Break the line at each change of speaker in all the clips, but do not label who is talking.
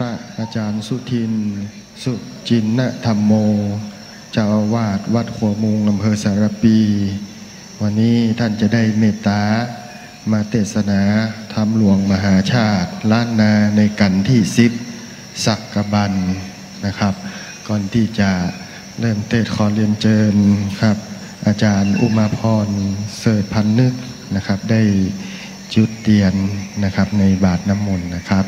ระอาจารย์สุทินสุจินนธรรมโมเจ้าอาวาสวัดขัวมุงอำเภอสารปีวันนี้ท่านจะได้เมตตามาเทศนาธรรมหลวงมหาชาติล้านนาในกันที่10สักกบันนะครับก่อนที่จะเริ่มเทศขอเรียนเชิญครับอาจารย์อุมาพรเสริฐพันนึกนะครับได้จุดเทียนนะครับในบาตรน้ำมนต์นะครับ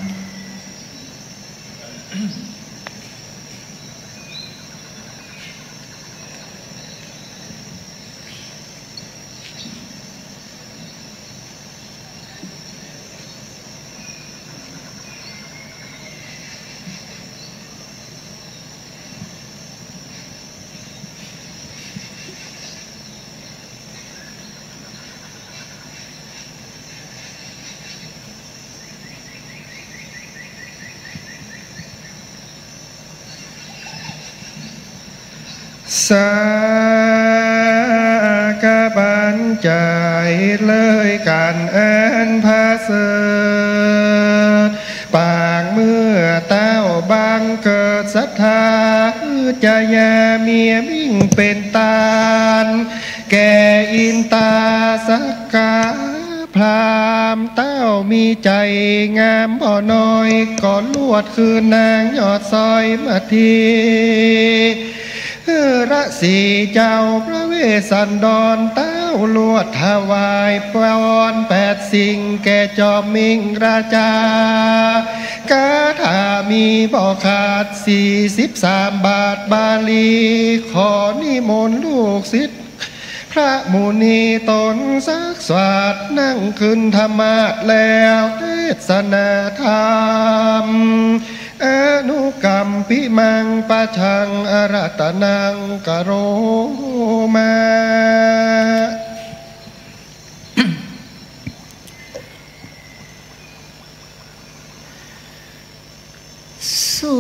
สากบันใจเลยการแอนพาเสดปางเมื่อเต้าบางเกิดศรัทธาจะยาเมียมิ่งเป็นตาลแก่อินตาสักกาพรามเต้ามีใจงามบ่น้อยก่อนลวดคืนนางยอดซอยมาทีระสีเจ้าพระเวสสันดรเต้าลวดถวายปอน8สิ่งแก่จอมมิงราชากาถามีบ่ขาด43 บาทบาลีขอนิมนต์ลูกศิษย์พระมุนีตนสักสวัสดนั่งขึ้นธรรมะแล้วเทศนาธรรมอนุกรรมปิมังปะชังอรัตนังกโรมา
สุ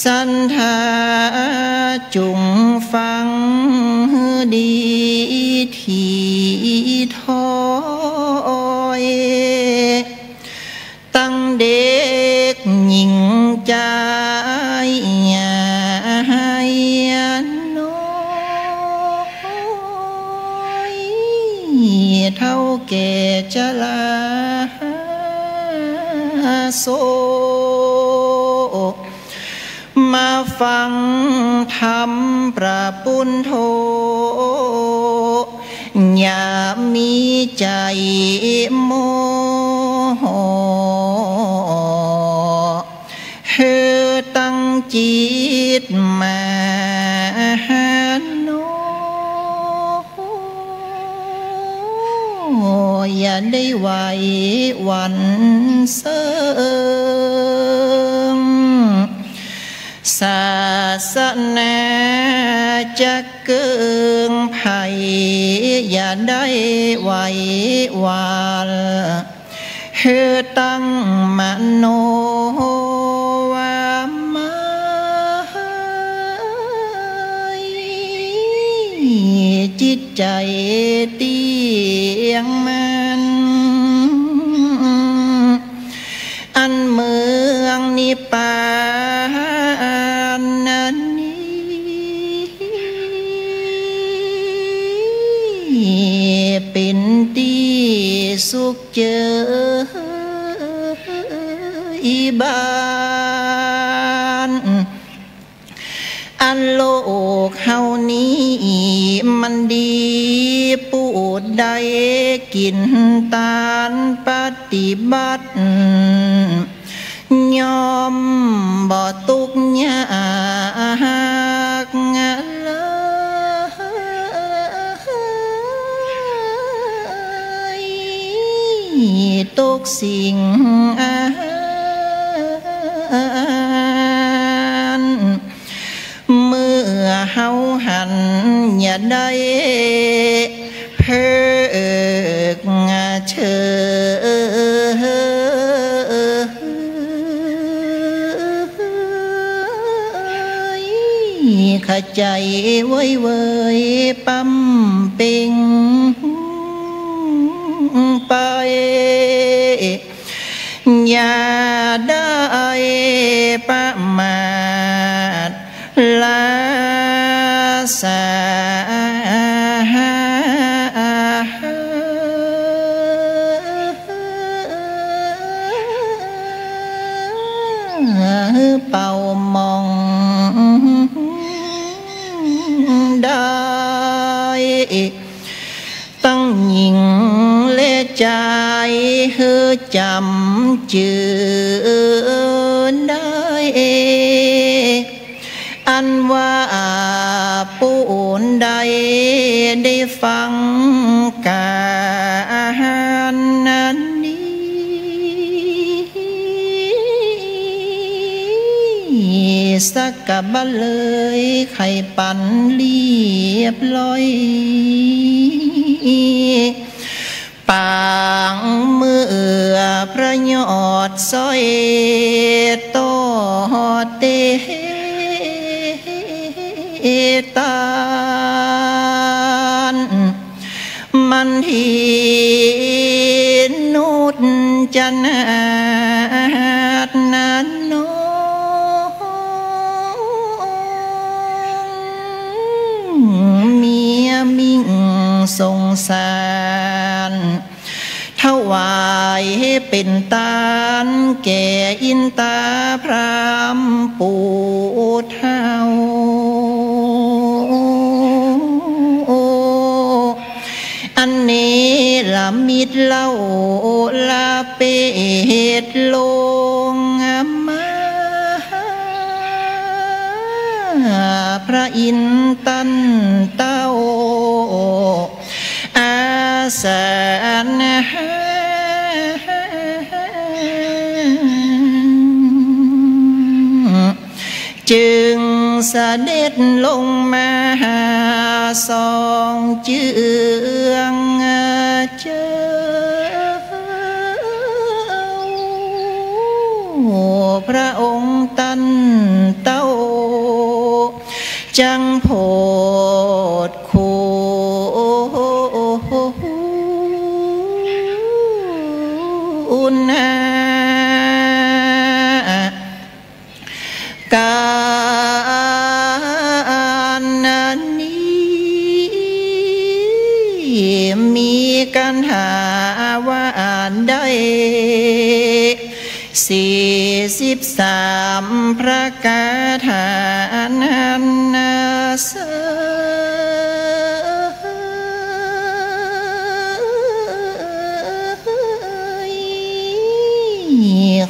สันทาจุงฟังดีทีถอยตั้งเด็กหญิงใจน้อยเท่าแก่จะลาโซมาฟังธรรมประปุณโธอย่ามีใจโมโหเฮตั้งจิตมาโนอย่าได้ไหวหวั่นเซิงศาสนาจะเกิงภัยอย่าได้ไหวหวันเฮตั้งมโนวามาจิตใจเตียงมันอันเมืองนิพพานนั้นเป็นที่สุขเจออีบาน อันโลกเฮานี้มันดีปูดใดกินตานปฏิบัติยอมบ่ตุกยากเลยตุกสิ่งเมื่อเฮาหันอย่าได้เพิกเชยขใจเว้ยเว้ยปั๊มปิงไปอย่าได้ประมาทลาสาเป่ามองได้ตั้งยิงเละใจเฮือจำจืดได้อันว่าปูนใดได้ฟังการนั้นนี้สักกะบะเลยไข่ปันเรียบร้อยปางเมื่อพระยอดสร้อยโตเตตานมันทีนุดจันทนั้นน้องเมียมิ่งสงสารถวายเป็นตานแก่อินตาพรามปู่เท่าอันนี้ละมิดเล่าละเป็ดลงมาพระอินตันเต้าอาสานจึงเสด็จลงมาสองเจืองเจ้าพระองค์ตันเต้าจังโพดคูอุณการนี้มีกันหาว่าอ่านได้43พระคาถานั้นเส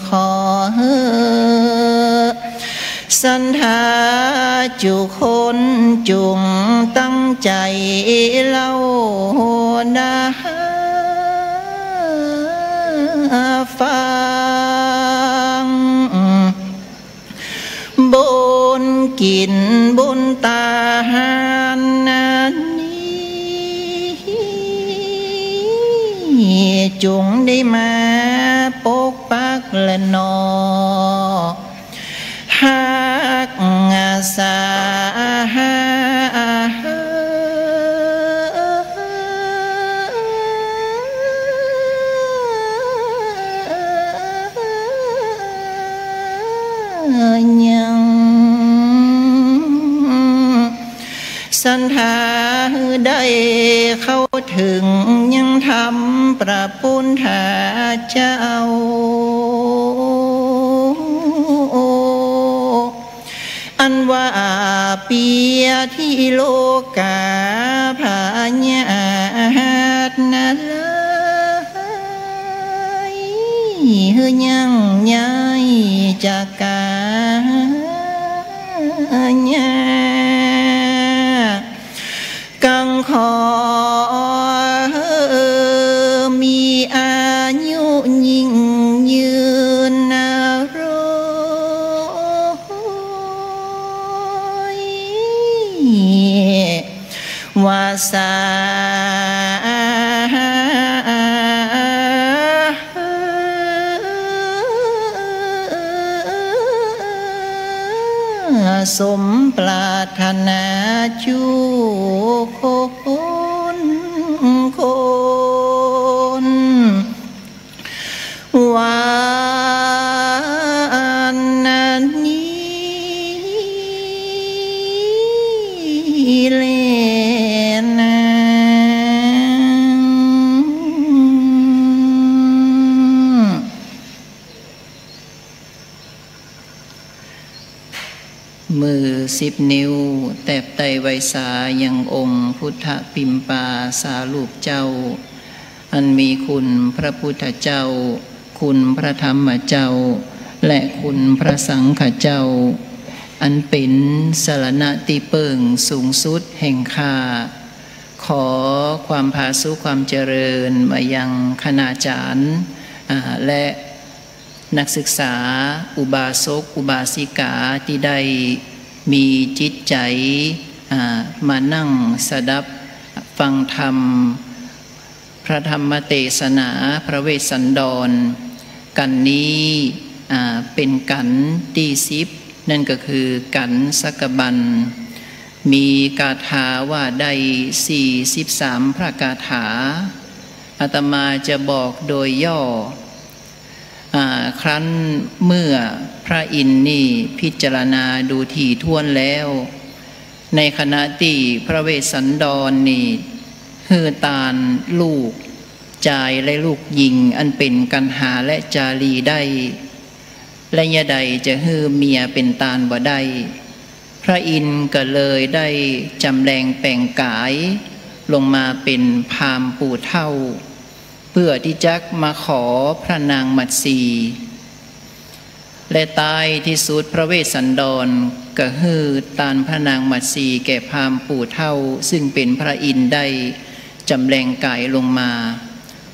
ขอสันทาจุคนจุงตั้งใจเล่านะฟังบุญกินบุญตาหารนั้นนี้จุงได้มาปกปักและนอหักษายังสันทาได้เข้าถึงยังทำประปุณธาเจ้าอ อันว่าเปียที่โลกาพาญาตนาเลยเฮยังย้ายจากกาญากังขอมีอายุยิ่งยืนนาโรยวาสาสมปรารถนาชูคนวันนี้เลนะมือ10 นิ้วแตบไตไวสายังองค์พุทธปิมปาสารูปเจ้าอันมีคุณพระพุทธเจ้าคุณพระธรรมเจ้าและคุณพระสังฆเจ้าอันเป็นสรณะที่เปิ่งสูงสุดแห่งข้าขอความผาสุกความเจริญมายังคณาจารย์และนักศึกษาอุบาสกอุบาสิกาที่ได้มีจิตใจมานั่งสดับฟังธรรมพระธรรมเทศนาพระเวสสันดรกันนี้เป็นกันที่10นั่นก็คือกันสักบันมีกาถาว่าได้43พระกาถาอาตมาจะบอกโดยย่อครั้นเมื่อพระอินทร์นี่พิจารณาดูถี่ถ้วนแล้วในขณะที่พระเวสสันดรนี่ฮือตาลลูกจายและลูกหญิงอันเป็นกันหาและจารีได้และยะใดจะฮือเมียเป็นตาลบ่ได้พระอินทร์ก็เลยได้จำแรงแปลงกายลงมาเป็นพราหมณ์ปู่เฒ่าเพื่อที่จะมาขอพระนางมัตสีและตายที่สุดพระเวสสันดรก็ฮือตานพระนางมัตสีแก่พราหมณ์ปู่เฒ่าซึ่งเป็นพระอินทร์ได้จำแรงกายลงมา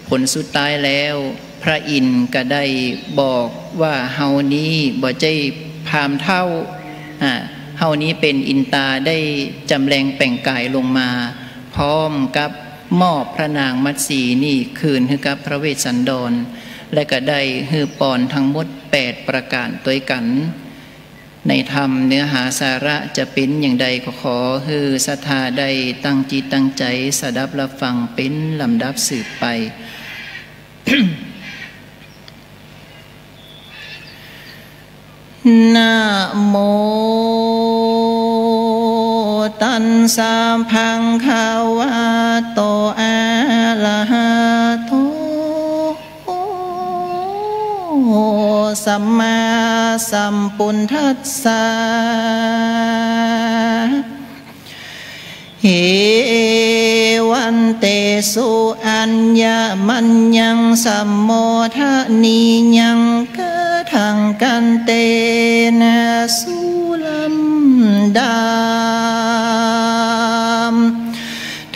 ผลสุดท้ายแล้วพระอินทร์ก็ได้บอกว่าเฮานี้บ่ใจพราหมณ์เฒ่าเฮานี้เป็นอินตาได้จำแรงแปลงกายลงมาพร้อมกับมอบพระนางมัตสีนี่คืนให้กับพระเวสสันดรและก็ได้ฮือปอนทั้งหมด8ประการตัวกันในธรรมเนื้อหาสาระจะเป็นอย่างใดก็ขอฮือศรัทธาได้ตั้งจิตตั้งใจสดับรับฟังเป็นลำดับสืบไป นะโมตัสสะภะคะวะโตอะระหะโตสัมมาสัมพุทธัสสะเหวันเตสุอัญญมัญญังสัมโมทะนิยังกะทังกันเตนะสุลัมดาม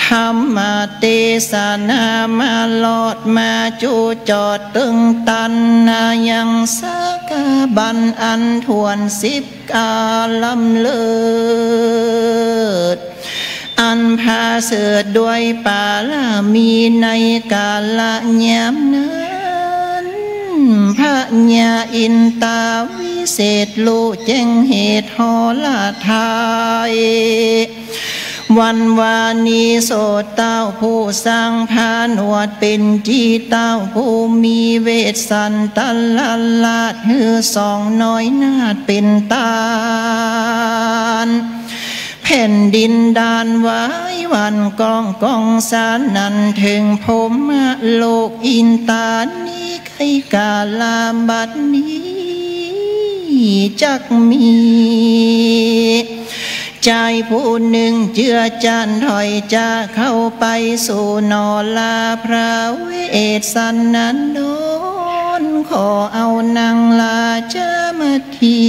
ธรรมเทศนามาลอดมาจูจอดตึงตันนายังสักบันอันทวน10กาลำเลิศอันพาเสดด้วยปาลามีในกาลยามนั้นพระญาอินตาวิเศษรู้แจ้งเหตุหอลาทายวันวานีโสเต้าผู้สร้างพานวดเป็นจีเต้าผู้มีเวทสันตัลลาดหือสองน้อยนาดเป็นตาลแผ่นดินดานไว้วันกองกองสารนันถึงผมโลกอินตานี้ไกกาลาบัดนี้จักมี ใจผู้หนึ่งเจือจันถอยจะเข้าไปสู่นอลาพระเวสสันนั้นโดนขอเอานางลาจามที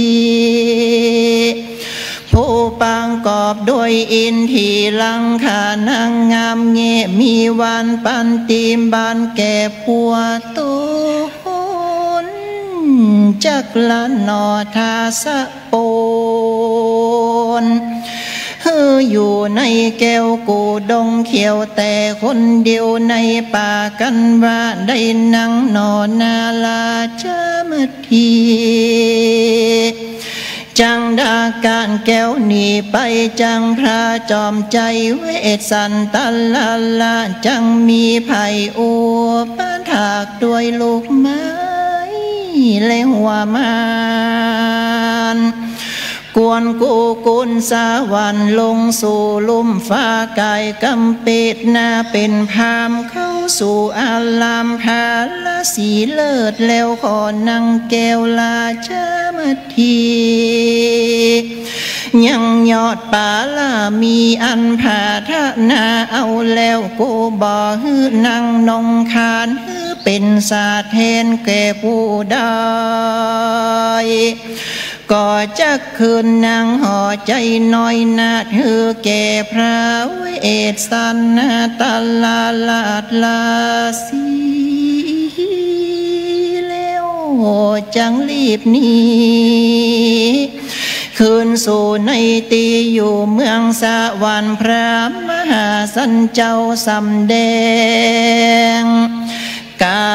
ผู้ปางกอบด้วยอินทีลังขานางงามเงะมีวันปันตีมบานแก่ผัวตุนจักละนอทาสะโปนอยู่ในแก้วกูดงเขียวแต่คนเดียวในป่ากันว่าได้นั่งนอนนาลาจามทีจังดาการแก้วหนีไปจังพระจอมใจเวสสันตลาลาจังมีภัยอัวปานถากด้วยลูกไม้และหัวมานกวนกูกุลสาวันลงสู่ลุ่มฟ้ากายกำปิดนาเป็นพามเข้าสู่อารามพาลสีเลิศแล้วขอนังแก้วลาจามทียังยอดป่าลามีอันผาทะนาเอาแล้วกูบ่ฮื้อนางนงคานฮื้อเป็นสาแทนแก่ผู้ได้ก็จะคืนนางห่อใจน้อยนาดฮือแก่พระเวสสันตลาลาดลาสีแล้วจังรีบหนีคืนสู่ในตีอยู่เมืองสวรรค์พระมหาสันเจ้าสำแดงกา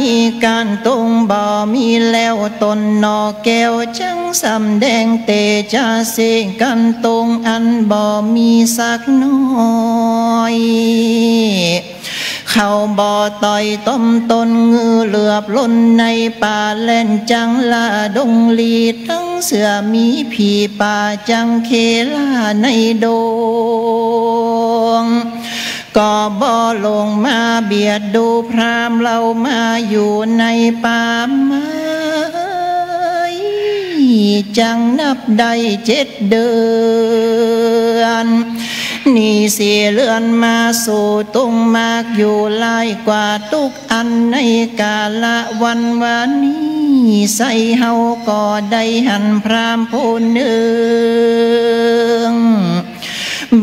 ญิการตรงบ่มีแล้วตนนอแก้วจังสำแดงเตจาเสกันตรงอันบ่มีสักน้อยเขาบ่อต่อยต้มตนงือเหลือบล้นในป่าเล่นจังลาดงลีทั้งเสือมีผีป่าจังเคลาในดงก็บ่ลงมาเบียดดูพรามเรามาอยู่ในป่าไม้จังนับได้7 เดือนนี่เสียเลื่อนมาสู่ตุงมากอยู่ลายกว่าทุกอันในกาละวันนี้ใส่เฮาก็ได้หันพรามผู้หนึ่ง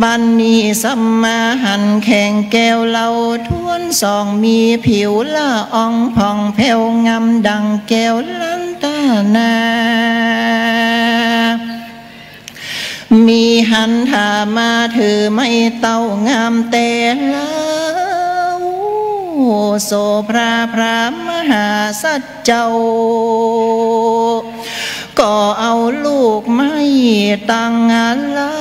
บันนี้สัมมาหันแข่งแก้วเราทวนสองมีผิวละอ่องผ่องแผ้วงามดังแก้วลันตานามีหันถามาถือไม่เต้างามแต่แล้วโสพระพระมหาสัจเจ้าก็เอาลูกไม่ตั้งงานละ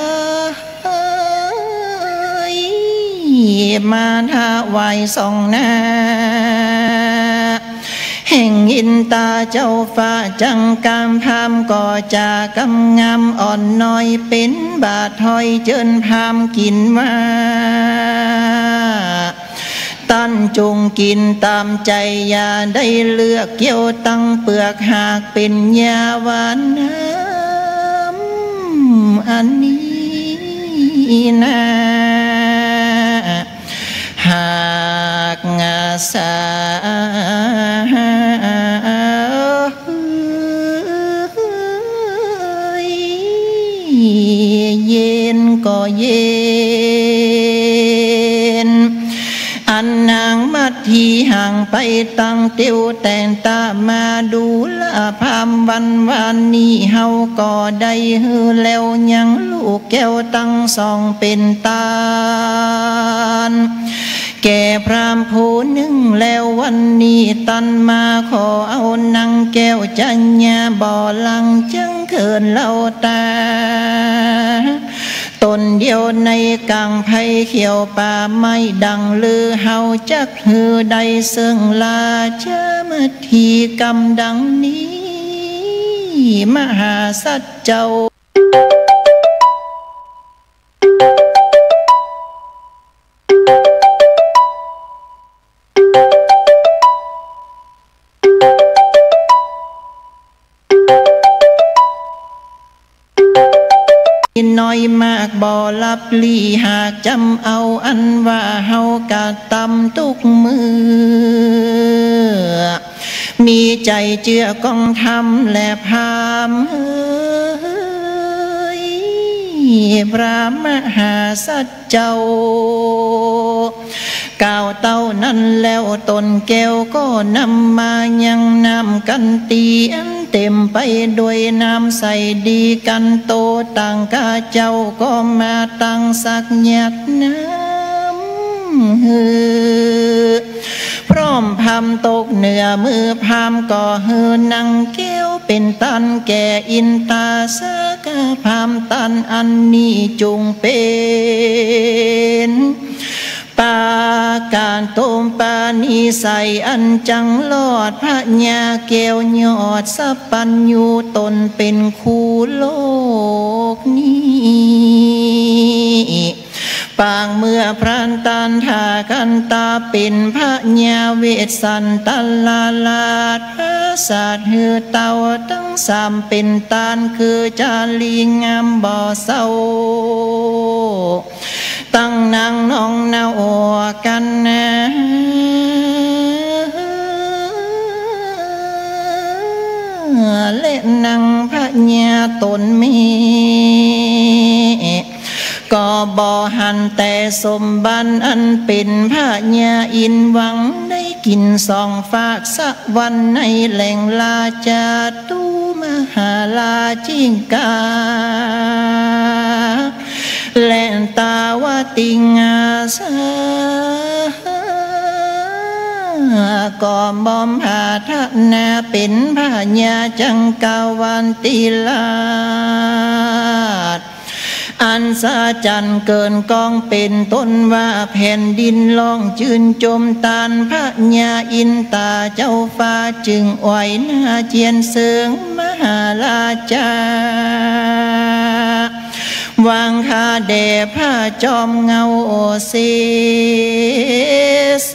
มาถวายส่องหน้าแห่งอินตาเจ้าฟ้าจังกามพามก่อจากำงามอ่อนน้อยเป็นบาทถอยเจินพามกินมาตั้นจงกินตามใจอย่าได้เลือกเกี่ยวตั้งเปลือกหากเป็นยาหวานน้ำอันนี้นะหากงาสาเย็นก็เย็นอันนางมัดทีห่างไปตั้งเตียวแต่งตามาดูละพามวันนี้เฮาก็ได้ฮือแล้วยังลูกแก้วตั้งสองเป็นตาลแก่พรามผู้หนึ่งแล้ววันนี้ตันมาขอเอานางแก้วจัญญาบ่อลังจังเขินเล่าตาตนเดียวในกังไผ่เขียวป่าไม้ดังลือเฮาจักฮือใดซึ่งลาจามทีกรรมดังนี้มหาสัจเจ้า น้อย ากบ่ลับลี่หากจำเอาอันว่าเฮากะตำทุกมือมีใจเจือกองทำและพามพระมหาสัจเจ้ากล่าวเต้านั้นแล้วตนแก้วก็นำมายังนำกันตีอันเต็มไปด้วยน้ำใสดีกันโตต่างกาเจ้าก็มาตั้งสักหยัดน้ำพร้อมพามตกเหนือมือพามก็นังแก้วเป็นตันแก่อินตาสกาพามตันอันนี้จุงเป็นปาการต้มปานิใสอันจังลอดพระญาแก้วยอดสัพปัญญูตนเป็นคู่โลกนี้ปางเมื่อพรานตันทากันตาเป็นพระญาเวสสันตลาลาดพระศาสตร์หือเต่าทั้งสามเป็นตานคือจารีงามบ่อเศร้าตั้งนางน้องเนากันนะเล่นนางพระญาตนเมก็บ่หันแต่สมบันอันเป็นพระญาอินหวังได้กินสองฝากสักวันในแหล่งลาจาตุมหาลาจิงกาแลนตาวติงาสาก็มอมหาทนาเป็นพระญาจังกาวันติลาดอันสาจันเกินกองเป็นต้นว่าแผ่นดินลองจืนจมตานพระญาอินตาเจ้าฟ้าจึงไหวหน้าเจียนเสืองมหาราชาวางคาเดพระจอมเงาโอเสส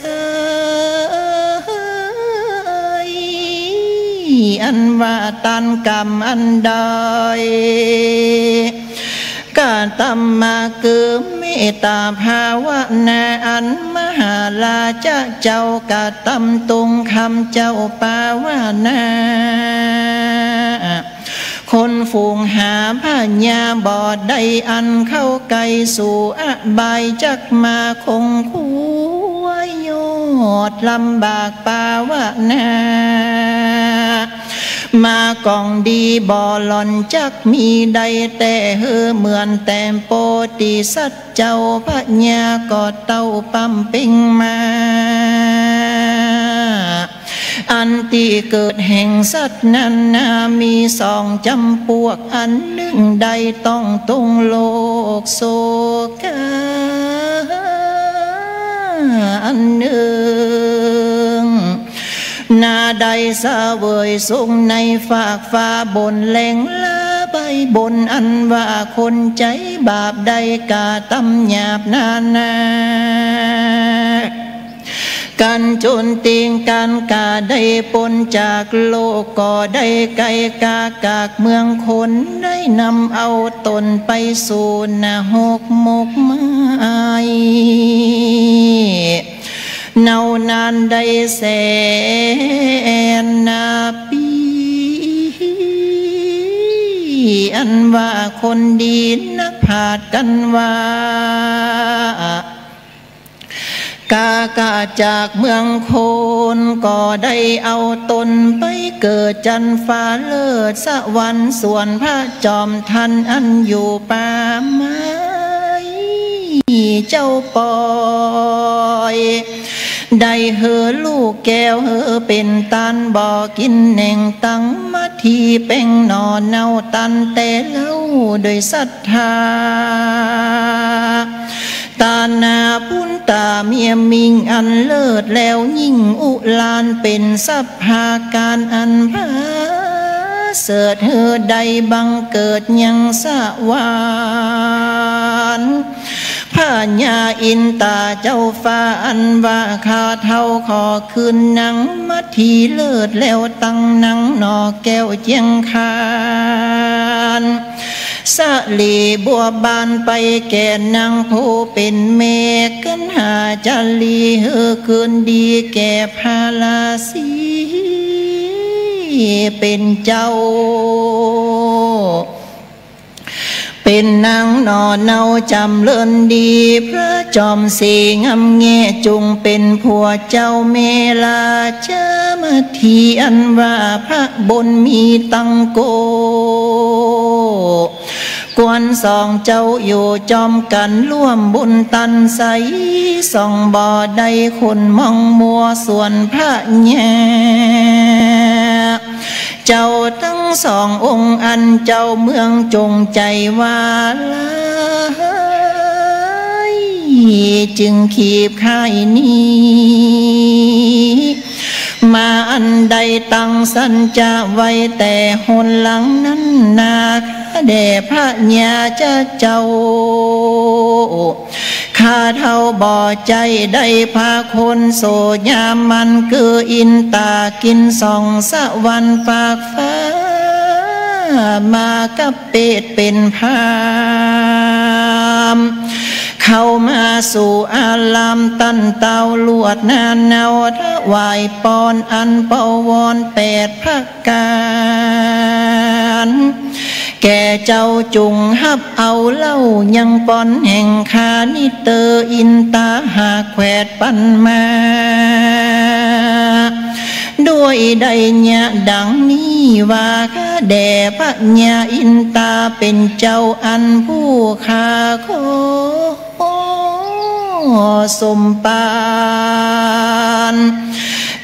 อันว่าตันกรรมอันใดกาตัมมาคือเมตตาภาวนาอันมหาลาชเจ้ากาตัมตุงคำเจ้าปาวนาคนฝูงหาพญาบอดได้อันเข้าไกลสู่อบายจักมาคงคู่โยดลำบากปาวนา มากองดีบ่หล่อนจักมีใดแต่เฮือเหมือนแต่โปติสัจเจ้าพระญากอดเต้าปั๊มปิงมาอันที่เกิดแห่งสัตว์นั้นนามีสองจำพวกอันหนึ่งใดต้องตรงโลกโศกอันหนึ่งนาใดเสวยสุงในฝากฟ้าบนแหล่งลาใบบนอันว่าคนใจบาปใดกาตำหยาบนานากันจนติงกันกาได้ปนจากโลกก็ได้ไกลกากากเมืองคนได้นำเอาตนไปสู่นาหกมกไม้เนา นานได้แสนนาปีอันว่าคนดีนักพาดกันว่ากากาจากเมืองโคนก็ได้เอาตนไปเกิดจันฟ้าเลิศสวรรค์ส่วนพระจอมทันอันอยู่ป่าไม้เจ้าปอยได้เฮอลูกแก้วเฮอเป็นตันบ่อกินแหน่งตั้งมาทีเป่งนอนเนาตันแต่เล่าโดยศรัทธาตานาปุนตาเมียมิงอันเลิศแล้วยิ่งอุลานเป็นสัพพาการอันพาเสดเฮอใดบังเกิดยังสวรรค์พระญาอินตาเจ้าฟ้าอันว่าข้าเท่าขอคืนนังมัทีเลิศแล้วตั้งนังนอแก้วเจียงคาน สะลีบัวบานไปแก่นางผู้เป็นเมฆกันหาจันลีเฮือคืนดีแก่พาลาสีเป็นเจ้าเป็นนางนอนเนาจำเลินดีพระจอมสีงามแง่จุงเป็นผัวเจ้าเมลาเจ้ามาทีอันว่าพระบนมีตังโกกวนสองเจ้าอยู่จอมกันร่วมบุญตันใสส่องบ่อใดคนมองมัวส่วนพระแง่เจ้าทั้งสององค์อันเจ้าเมืองจงใจว่าลายจึงขีบค่ายนี้มาอันใดตั้งสัญจะไว้แต่หนหลังนั้นนาแด่พระญาจะเจ้าข้าเท่าบ่อใจได้พาคนโสยามันคืออินตากินส่องสะวันฝากฟ้ามากับเป็ดเป็นพามเข้ามาสู่อารามตันเตาลวดนานเนาถวายปอนอันปวร8 ประการแก่เจ้าจุงฮับเอาเล่ายังปอนแห่งคานิเตออินตาหาแขวดปันมาด้วยใดญะดังนี้ว่าข้าแด่พระญาอินตาเป็นเจ้าอันผู้ข้าขอสมปาน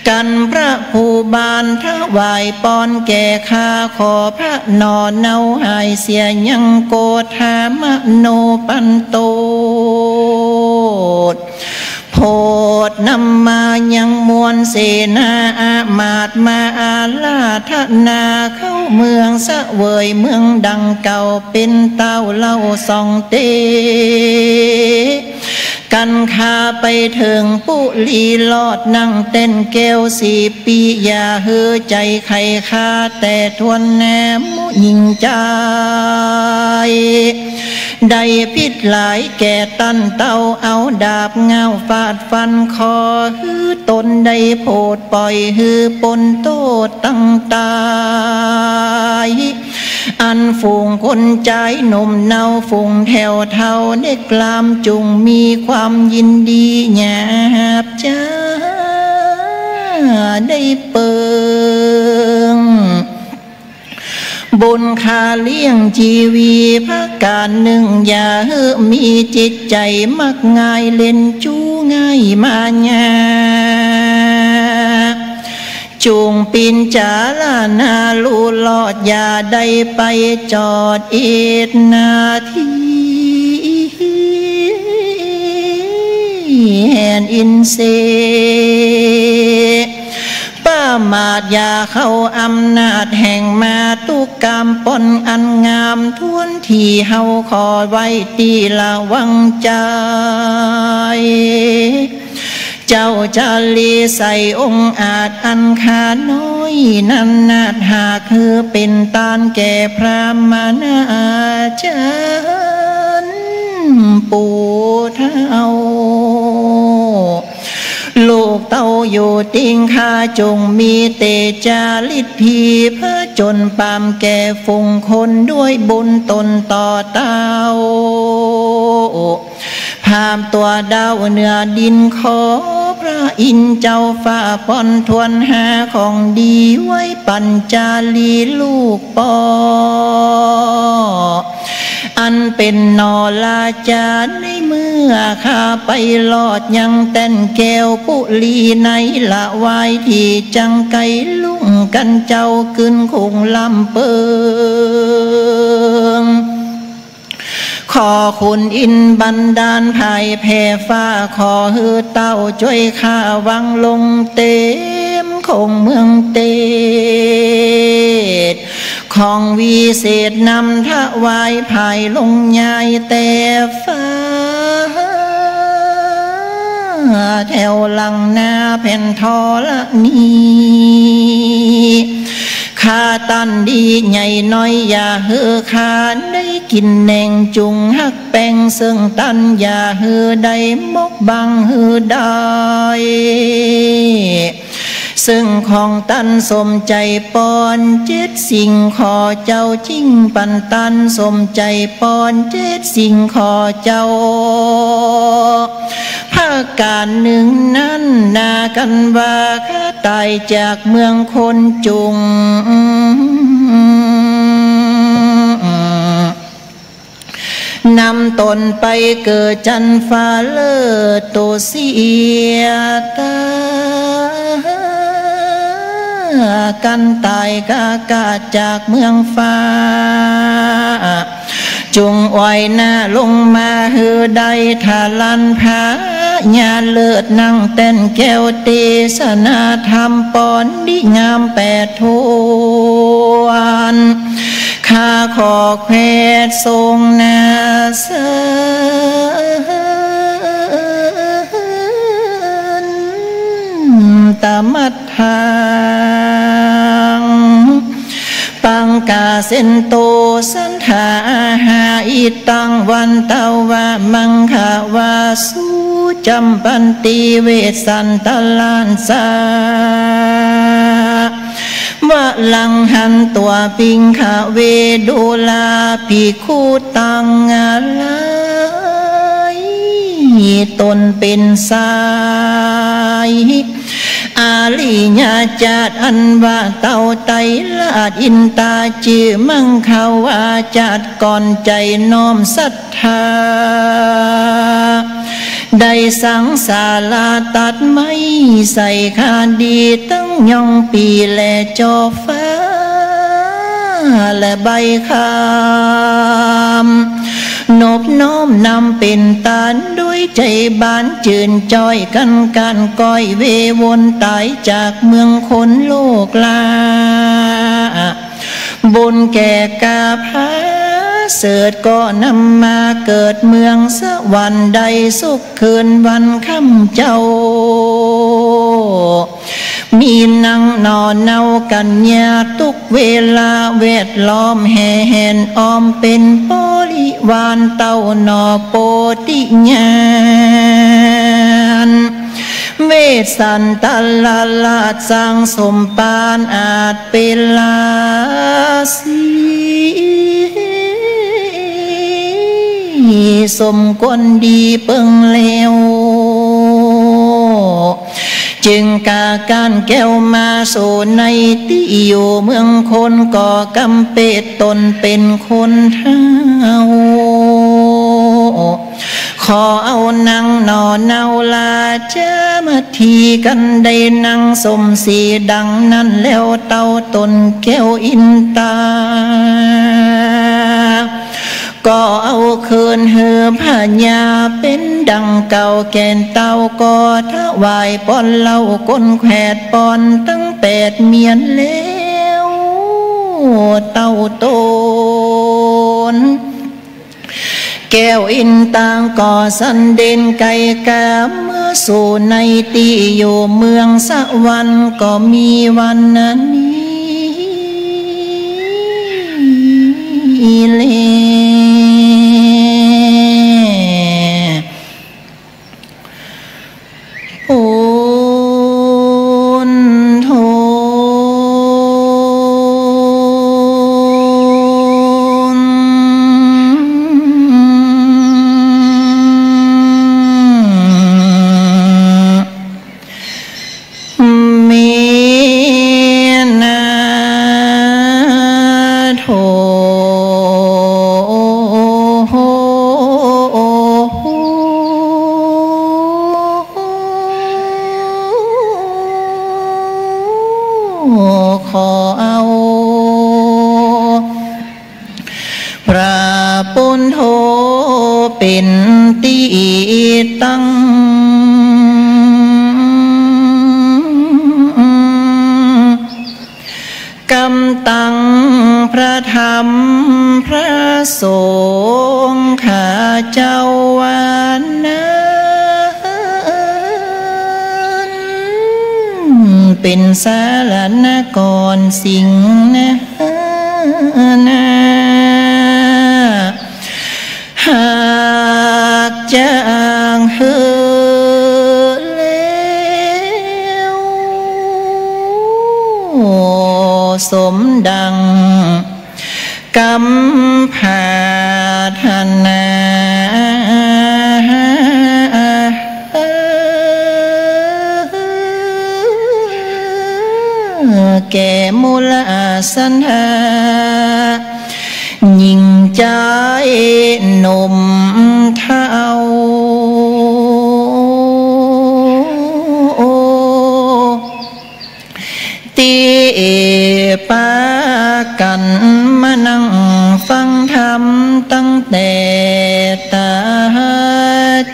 กันพระผู้บานถวายปอนแก่ข้าขอพระนอนเนาหายเสียยังโกธามโนปันโตโพดนำมายังมวลเสนาอามาตมาอาลาธนาเข้าเมืองสะเวยเมืองดังเก่าเป็นเต้าเล่าสองเตกันคาไปถึงปุลีลอดนั่งเต้นแก้ว4 ปีอย่าเฮือใจใครคาแต่ทวนแนมมุยิงใจได้พิษหลายแก่ตันเต้าเอาดาบเงาฟาดฟันคอฮือตนได้โพดปล่อยฮือปนโตตั้งตายอันฝูงคนใจหนุ่มเนาฝูงแถวเท่าเด็กกลามจุงมีความยินดีหยาบจ้าได้เปิงบุญคาเลี้ยงชีวีพระการหนึ่งอย่าเฮือมีจิตใจมักง่ายเล่นจู้ง่ายมาญาจูงปีนจาลานาลูลอดอย่าได้ไปจอดอีกนาทีแห่นอินเซป้ามาดยาเข้าอำนาจแห่งมาตุกรรมปนอันงามทวนที่เฮาขอไว้ตีละวังใจเจ้าจะลีใส่องค์อาจอันขาน้อยนันนาดหากคือเป็นตานแก่พระมานาจารย์ปู่เท่าลูกเต้าอยู่ติงข้าจงมีเตจาลิทพีพระจนปามแก่ฝูงคนด้วยบุญตนต่อเต้าพามตัวดาวเหนือดินขอพระอินทร์เจ้าฟ้าป้อนทวนหาของดีไว้ปัญจาลีลูกปออันเป็นนอลาจารในเมื่อข้าไปลอดยังเต้นแก้วปุลีในละวายที่จังไกลุ่งกันเจ้าขึ้นคงลำเปิงขอคุณอินบันดาลภายแผ่ฟ้าขอฮือเต้าช่วยข้าวังลงเต็มคงเมืองเตดของวิเศษนำถวายภายลงยายแต่ฟ้าแถวหลังนาแผ่นทอละนี้ข ข้าตันดีใหญ่น้อยอย่าเฮือขาได้กินแหน่งจุงฮักแป้งซึ่งตันอย่าเฮือได้มกบังเฮือได้ซึ่งของตันสมใจปอนเจ็ดสิ่งขอเจ้าจิ้งปันตันสมใจปอนเจ็ดสิ่งขอเจ้าภาคการหนึ่งนั้นนากันว่าข้าตายจากเมืองคนจุงนำตนไปเกิดจันฟ้าเลิศโตเสียตากันตายกากาจากเมืองฟ้าจงอ้อยหน้าลงมาฮือใดทาลันพาญาเลิศนั่งเต้นแก้วเตสนาธรรมปอนดิงามแปดทวนข้าขอเพศทรงนาเสตมัทธังปังกาเซนโตสันทาหาอิตังวันตาวะมังคาวาสุจัมปันติเวสันตลานสาวะลังหันตัวปิงขะเวดูลาภิกขุตังอะไรตนเป็นสายอาลีญาจาดอันว่าเต่าไตลาดอินตาจือมั่งเขาอาจาดก่อนใจน้อมศรัทธาได้สังสาลาตัดไม้ใส่คาดีตั้งยองปีและจอฟ้าและใบคามนบน้อมนำเป็นตาลด้วยใจบานจืนจอยกันการก้อยเววนตายจากเมืองคนโลกลาบนแก่กาพาเสดก็นำมาเกิดเมืองสวรรค์ใดสุขคืนวันค่ำเจ้ามีนังนอนเนากันยาทุกเวลาเวทล้อมแห่แหนอ้อมเป็นบริวารเต้านอโปติญาณเวสันตลาลาดสังสมปานอาจเป็นลาสีสมคนดีเปิงเลวจึงกาการแก้วมาโซในที่อยู่เมืองคนก่อกำเปตตนเป็นคนเท่าขอเอานางนอเนาลาเจ้ามาทีกันได้นางสมสีดังนั้นแล้วเต้าตนแก้วอินตาก็เอาคืนเหือพญาเป็นดังเก่าแกนเต้าก็ถวายปอนเล่าก้นแขวดปอนตั้ง8เมียนแล้วเต้าโตนแก้วอินตางก่อสันเด่นไก่กาเมื่อสู่ในตีอยู่เมืองสวรรค์ก็มีวันนั้นนี้เลโอนโทนเมนาโทขอเอาพระปุณโธเป็นตีตั้งกำตังพระธรรมพระสงฆ์ข้าเจ้าวานะเ เป็นสารณกรสิงนะหากจางเหือแล้วสมดังกำพาธนาแก่มูลสันหายิ่งใจหนุ่มเท่าตีปากันมานั่งฟังธรรมตั้งแต่ตา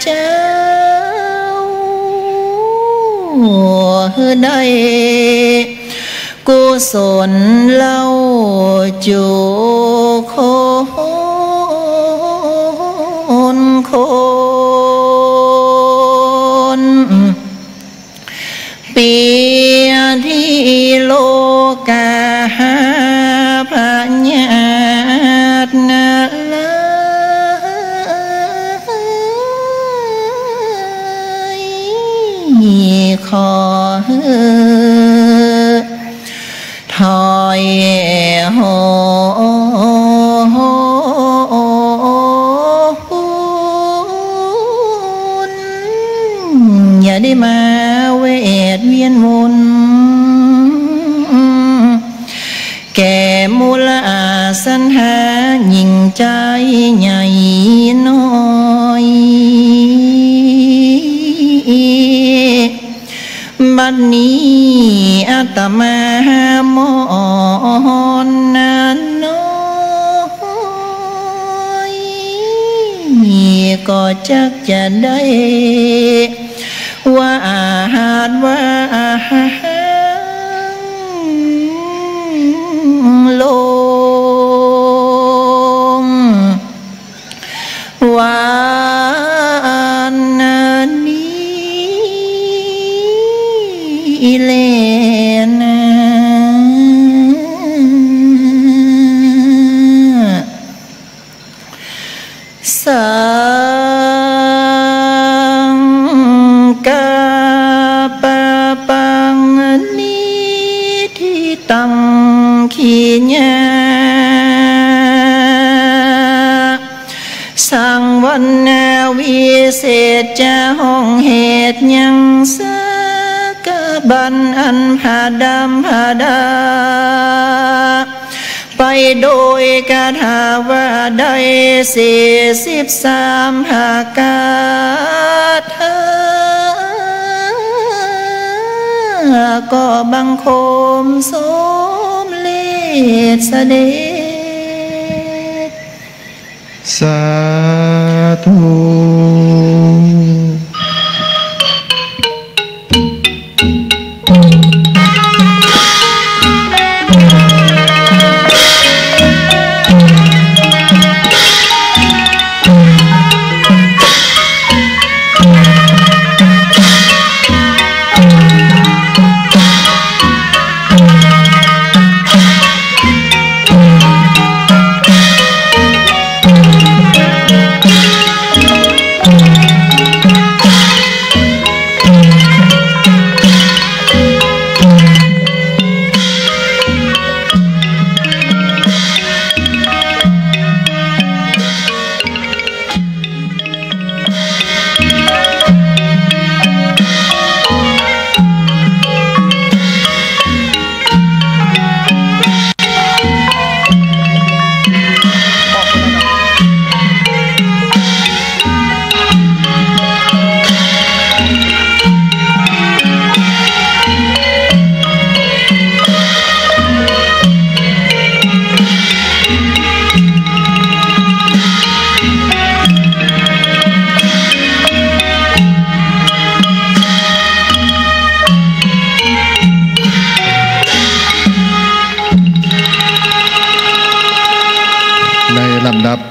เจ้าได้กุศลเล่าจูคนเปียที่โลกาพญาตนาลขอถอยโหอย่าได้มาเวทเวียนวน แก่มูลสันหายิ่งใจใหญ่น้อยบัดนี้อาตมามอนนั้นน้อยก็จักจะได้ว่าอาหารว่าอาหารลงวันนี้เลนะสังกาปะปังนิทิตังขีญาสังวันนาวิเศษจะห้องเหตุยังสกบันอันผาดำผาดาไปโดยกาถาว่าได้43หากาถาก็บังคมสมเลศเสด็จ
สาธุ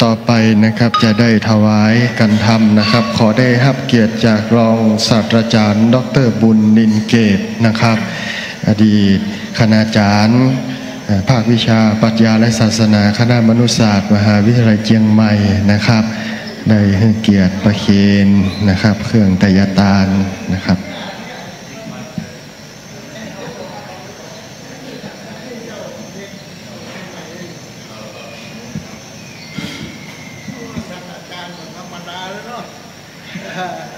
ต่อไปนะครับจะได้ถวายกันธรรมนะครับขอได้รับเกียรติจากรองศาสตราจารย์ดร.บุญนินเกตนะครับ อดีตคณาจารย์ภาควิชาปรัชญาและศาสนาคณะมนุษยศาสตร์มหาวิทยาลัยเชียงใหม่นะครับได้ให้เกียรติประเคนนะครับเครื่องไตรยตาลนะครับ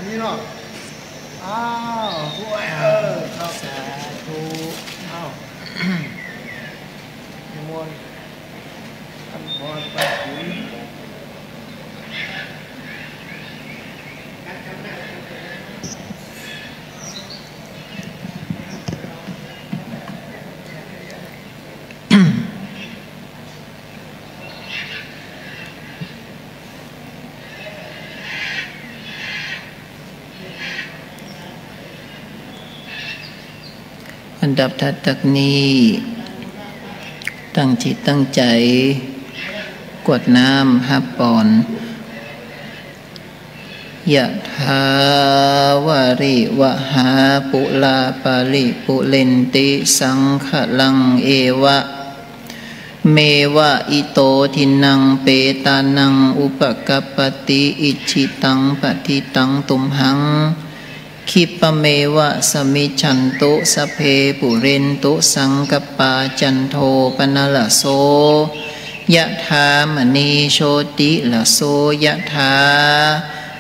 นี่เนาะอ้าวครับสาธุอ้าวนิมนต์อันบอลไปถึง
อันดับถัดจากนี้ตั้งจิตตั้งใจกวดน้ำฮับปอนยะทาวาริวะหาปุลาปาลิปุเลนติสังขลังเอวะเมวะอิโตทินังเปตานังอุปกัปปติอิจิตังปฏิตังตุมหังคิปเมวะสมิชันตุสเพปุเรนตุสังกปาจันโทปนะละโสยะถามณีโชติละโสยะถา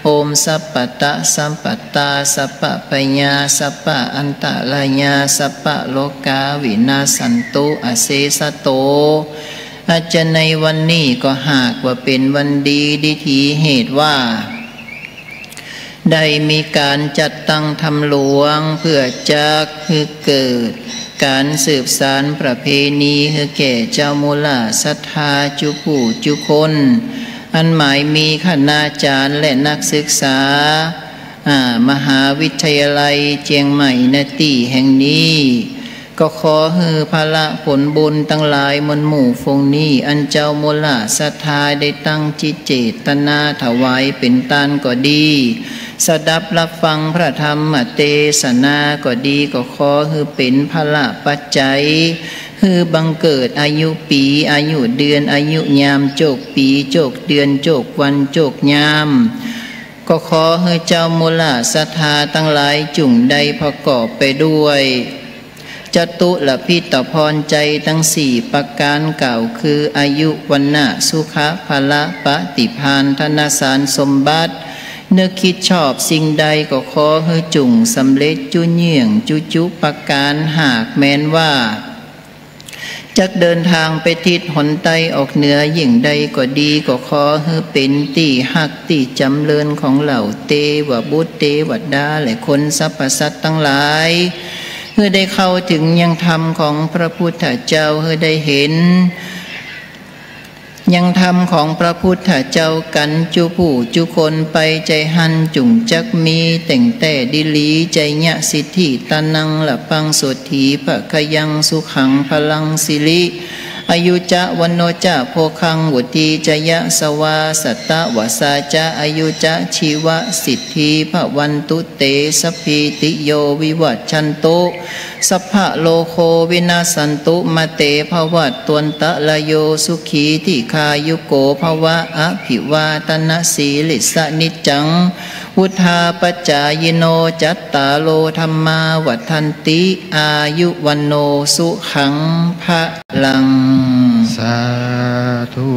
โอมสัพพตะสัมปตาสัพพปัญญาสัพพอันตะลายาสัพพโลกาวินาสันตุอเสสโตอาจจะในวันนี้ก็หากว่าเป็นวันดีดีทีเหตุว่าได้มีการจัดตั้งธรรมหลวงเพื่อจักให้เกิดการสืบสานประเพณีให้แก่เจ้ามูลาศรัทธาจุผู้จุคนอันหมายมีคณาจารย์และนักศึกษามหาวิทยาลัยเชียงใหม่นาตีแห่งนี้ก็ขอให้พละผลบุญตั้งหลายมนหมู่ฟงนี้อันเจ้ามูลาศรัทธาได้ตั้งจิตเจตนาถวายเป็นตานก็ดีสดับรับฟังพระธรรมเทศนาก็ดีก็ขอให้เป็นพละปัจจัยคือบังเกิดอายุปีอายุเดือนอายุยามโจกปีโจกเดือนโจกวันโจกยามก็ขอให้เจ้ามูลศรัทธาทั้งหลายจุ่งใดประกอบไปด้วยจตุลพิตพรใจทั้งสี่ประการเก่าคืออายุวันนะสุขะพละปฏิภาณธนสารสมบัตินึกคิดชอบสิ่งใดก็ขอให้จุ่งสำเร็จจุเยี่ยงจุประการหากแม้นว่าจักเดินทางไปทิศหนใต้ออกเหนือยิ่งใดก็ดีก็ขอให้เป็นที่หักที่จำเริญของเหล่าเทวบุตรเทวดาและคนสรรพสัตว์ทั้งหลายเพื่อได้เข้าถึงยังธรรมของพระพุทธเจ้าเพื่อได้เห็นยังธรรมของพระพุทธเจ้ากันจุผู้จุคนไปใจหันจุ่งจักมีแต่งแต่ดิลีใจญะสิทธิตานังละปังสุถีปะขยังสุขังพลังสิริอายุจะวันโนจะโพคังวุธีจยะสวาสัตตวสาจะอายุจะชีวะสิทธิภวันตุเตสพีติโยวิวัชชันตุสัพพะโลโควินาสันตุมาเตภวัตตวนตะละโยสุขีติคายุโกภวะอภิวาตนะสีลิสนิจจังวุธาปจายโนจัตตาโลธรรมาวัฏันติอายุวันโนสุขังภะลัง
สาธุ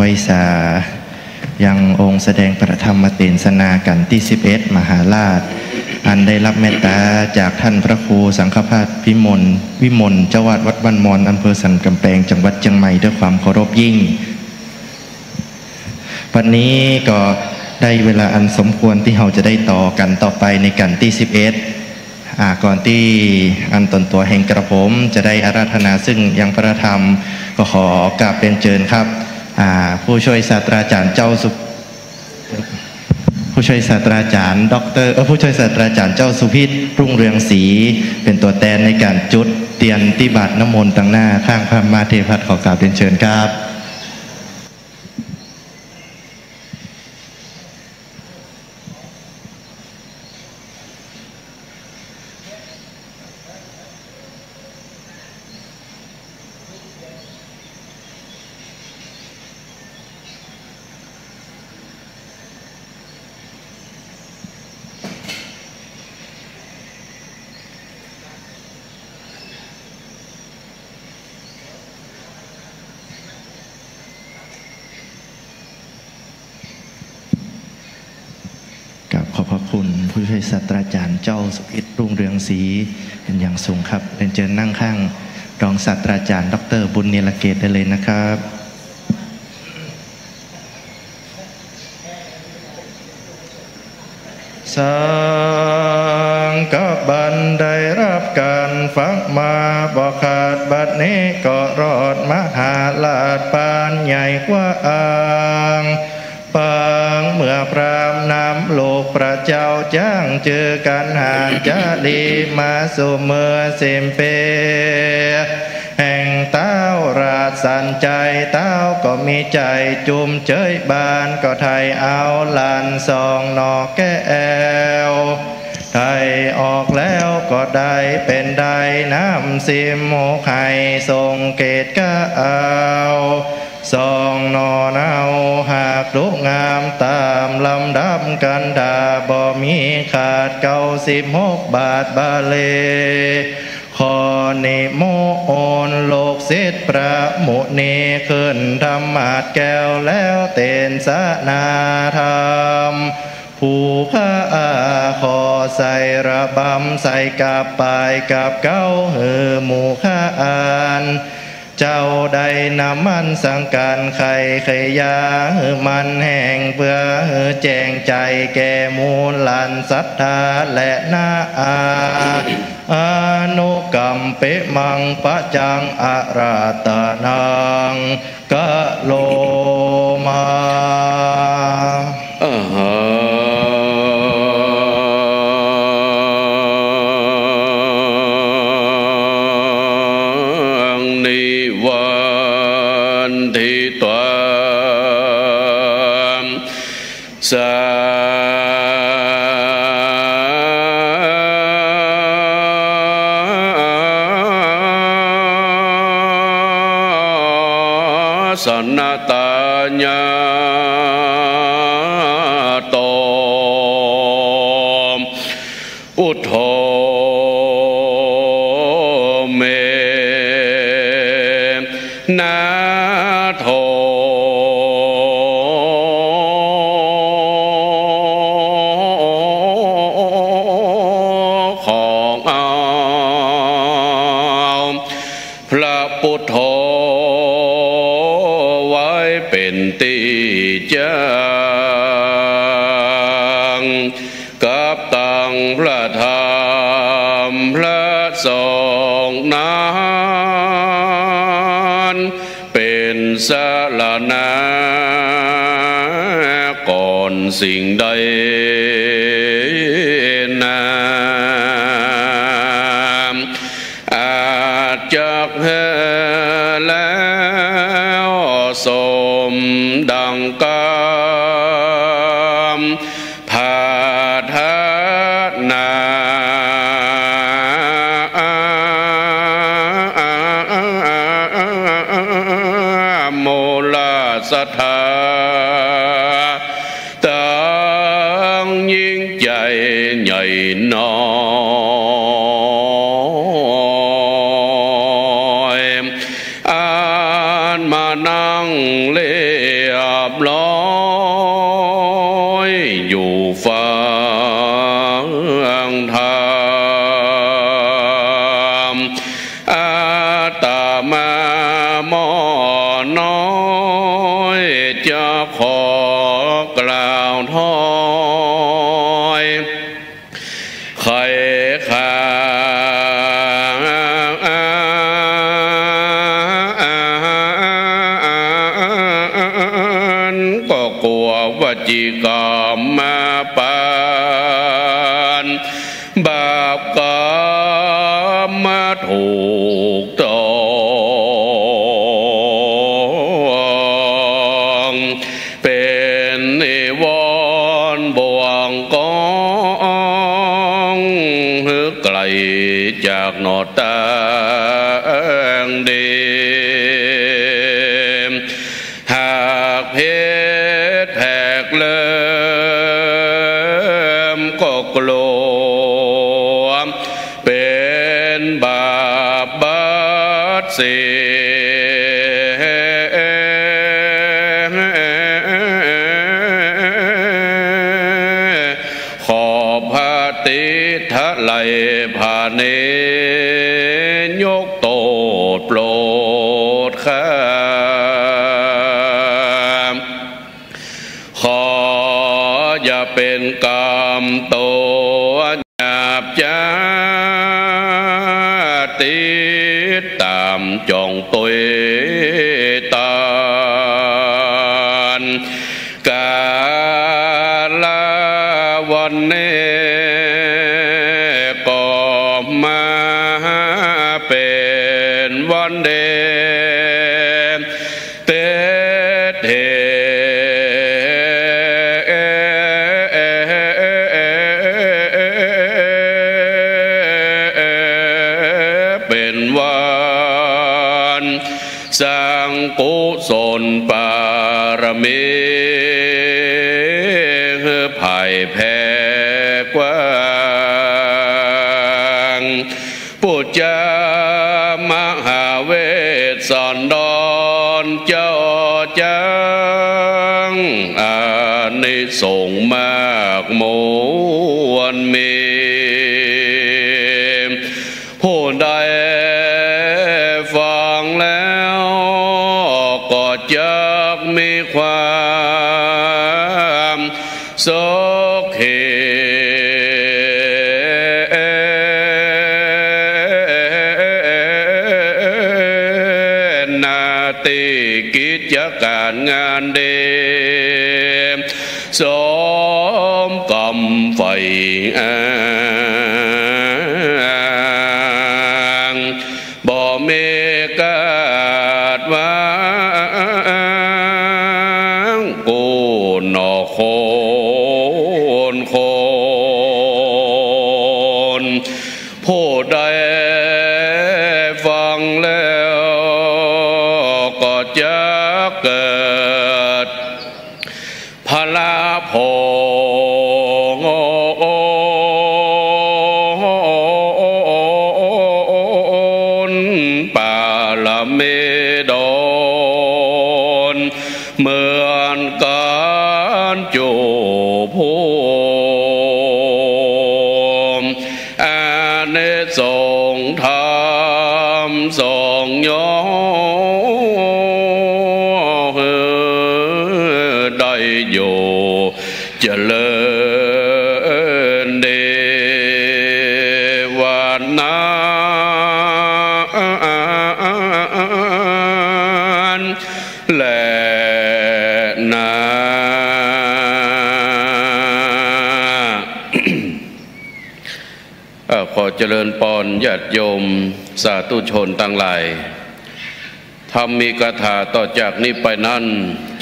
ไวสายังองค์แสดงพระธรรมเทศนากันที่11มหาราชอันได้รับเมตตาจากท่านพระครูสังฆพัฒน์วิมลเจ้าวาดวัดบ้านมอนอำเภอสันกำแพงจังหวัดเชียงใหม่ด้วยความเคารพยิ่งวันนี้ก็ได้เวลาอันสมควรที่เราจะได้ต่อกันต่อไปในกันที่11ก่อนที่อันตนตัวแห่งกระผมจะได้อาราธนาซึ่งยังพระธรรมก็ขอกราบเป็นเชิญครับผู้ช่วยศาสตราจารย์เจ้าผู้ช่วยศาสตราจารย์ผู้ช่วยศาสตราจารย์เจ้าสุพิษรุ่งเรืองศรีเป็นตัวแทนในการจุดเตียนติบัติน้ำมนต์ตั้งหน้าข้างพระมาเทพัฒน์ขอกราบเป็นเชิญครับขอบพระคุณผู้ช่วยศาสตราจารย์เจ้าสุพิษรุ่งเรืองศรีเป็นอย่างสูงครับเป็นเชิญนั่งข้างรองศาสตราจารย์ดร.บุญเนรเกตได้เลยนะครับสังฆบัณฑ์ได้รับการฟังมาบ่ขาดบัดนี้ก็รอดมหาลาภปานใหญ่กว่าอ่างปังเมื่อพรามนำโลกพระเจ้าจ้างเจอกันหาจะดีมาสู่เมื่อเสมเปแห่งเต้าราดสันใจเต้าก็มีใจจุ่มเจยบานก็ไทยเอาลานสองนอกแก้วไทยออกแล้วก็ได้เป็นได้น้ำซิมโมไข่ทรงเกตก็เอาสองนอเนาหากลุกงามตามลำดับกันดาบ่มีขาด96 บาทบาเลขอนิโมนโลกศิษย์พระมุนีขึ้นธรรมาสแก้วแล้วเต้นสนาธรรมผู้ข้าขอใส่ระบำใส่กับปายกับเก้าหือหมู่ข้าอ่านเจ้าได้นำมันสังการไข่ขยามันแห่งเพื่อแจงใจแก่มูลลันศรัทธาและนาอนุกรรมเปมังปะจังอาราตานังกะโลมา
สนาตาญาโตอุทโธเมนาโทของเอาพระพุทโธเป็นตีจังกับตังพระธรรมพระสงฆ์นั้นเป็นสรณะก่อนสิ่งใดอาจจะแล้วสมดังกามภาทนาโมลสถาตั้งยิ่งใหญ่ใหญ่นอมานั่งเลี้ย กล่าวถ้อยใครขาก็กลัววจีกรรมมาปานบาปกรรมมาถูกต้องเป็นนิวรณ์บ่วงกองไกลจากหนอตางเดหากเพศแผกเลิมก็กลัวเป็นบาปบัดเสียขอพระติทะไลภาเนยกโตดโปรดข้าขออย่าเป็นกรรมตัวหยาบจ้าติดตามจองตุยตานกาลวันเนก็มาเป็นวันเดเตเทเป็นวันสร้างกุศลปารมีภัยแพ้กว้างปุจจามหาเวสสันดรเจ้าจังอานิสงส์มากมวลมีผู้ใดฟังแล้วก็จะมีความสุขนาติกิจการงานเดสมกรรมไฟบ่มีกาดวางกูนอโคนผู้ใดฟังแล้วก็จะเกิดพลาโภปาลเมดอนเหมือนการจูภูมิอาเนสงส์ธรรมสองย้อได้อยู่เจริญเดวานาและนาขอเจริญพรญาติโยมสาธุชนทั้งหลายธรรมมีคาถาต่อจากนี้ไปนั้น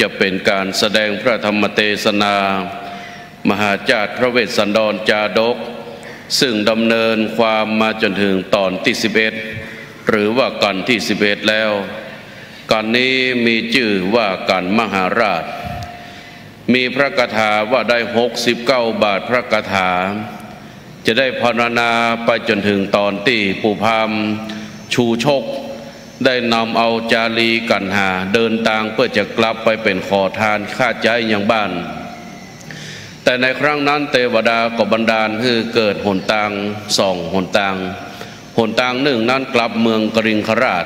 จะเป็นการแสดงพระธรรมเทศนามหาจารย์พระเวสสันดรจาดกซึ่งดำเนินความมาจนถึงตอนที่11หรือว่ากันที่11แล้วกันนี้มีชื่อว่ากันมหาราชมีพระคาถาว่าได้69 บาทพระคาถาจะได้พรรณนาไปจนถึงตอนที่ปู่พามชูชกได้นำเอาจารีกันหาเดินทางเพื่อจะกลับไปเป็นขอทานค่าใจอย่างบ้านแต่ในครั้งนั้นเทวดาก็บันดาลให้เกิดหนทาง2 หนทางหนึ่งนั้นกลับเมืองกริงคราช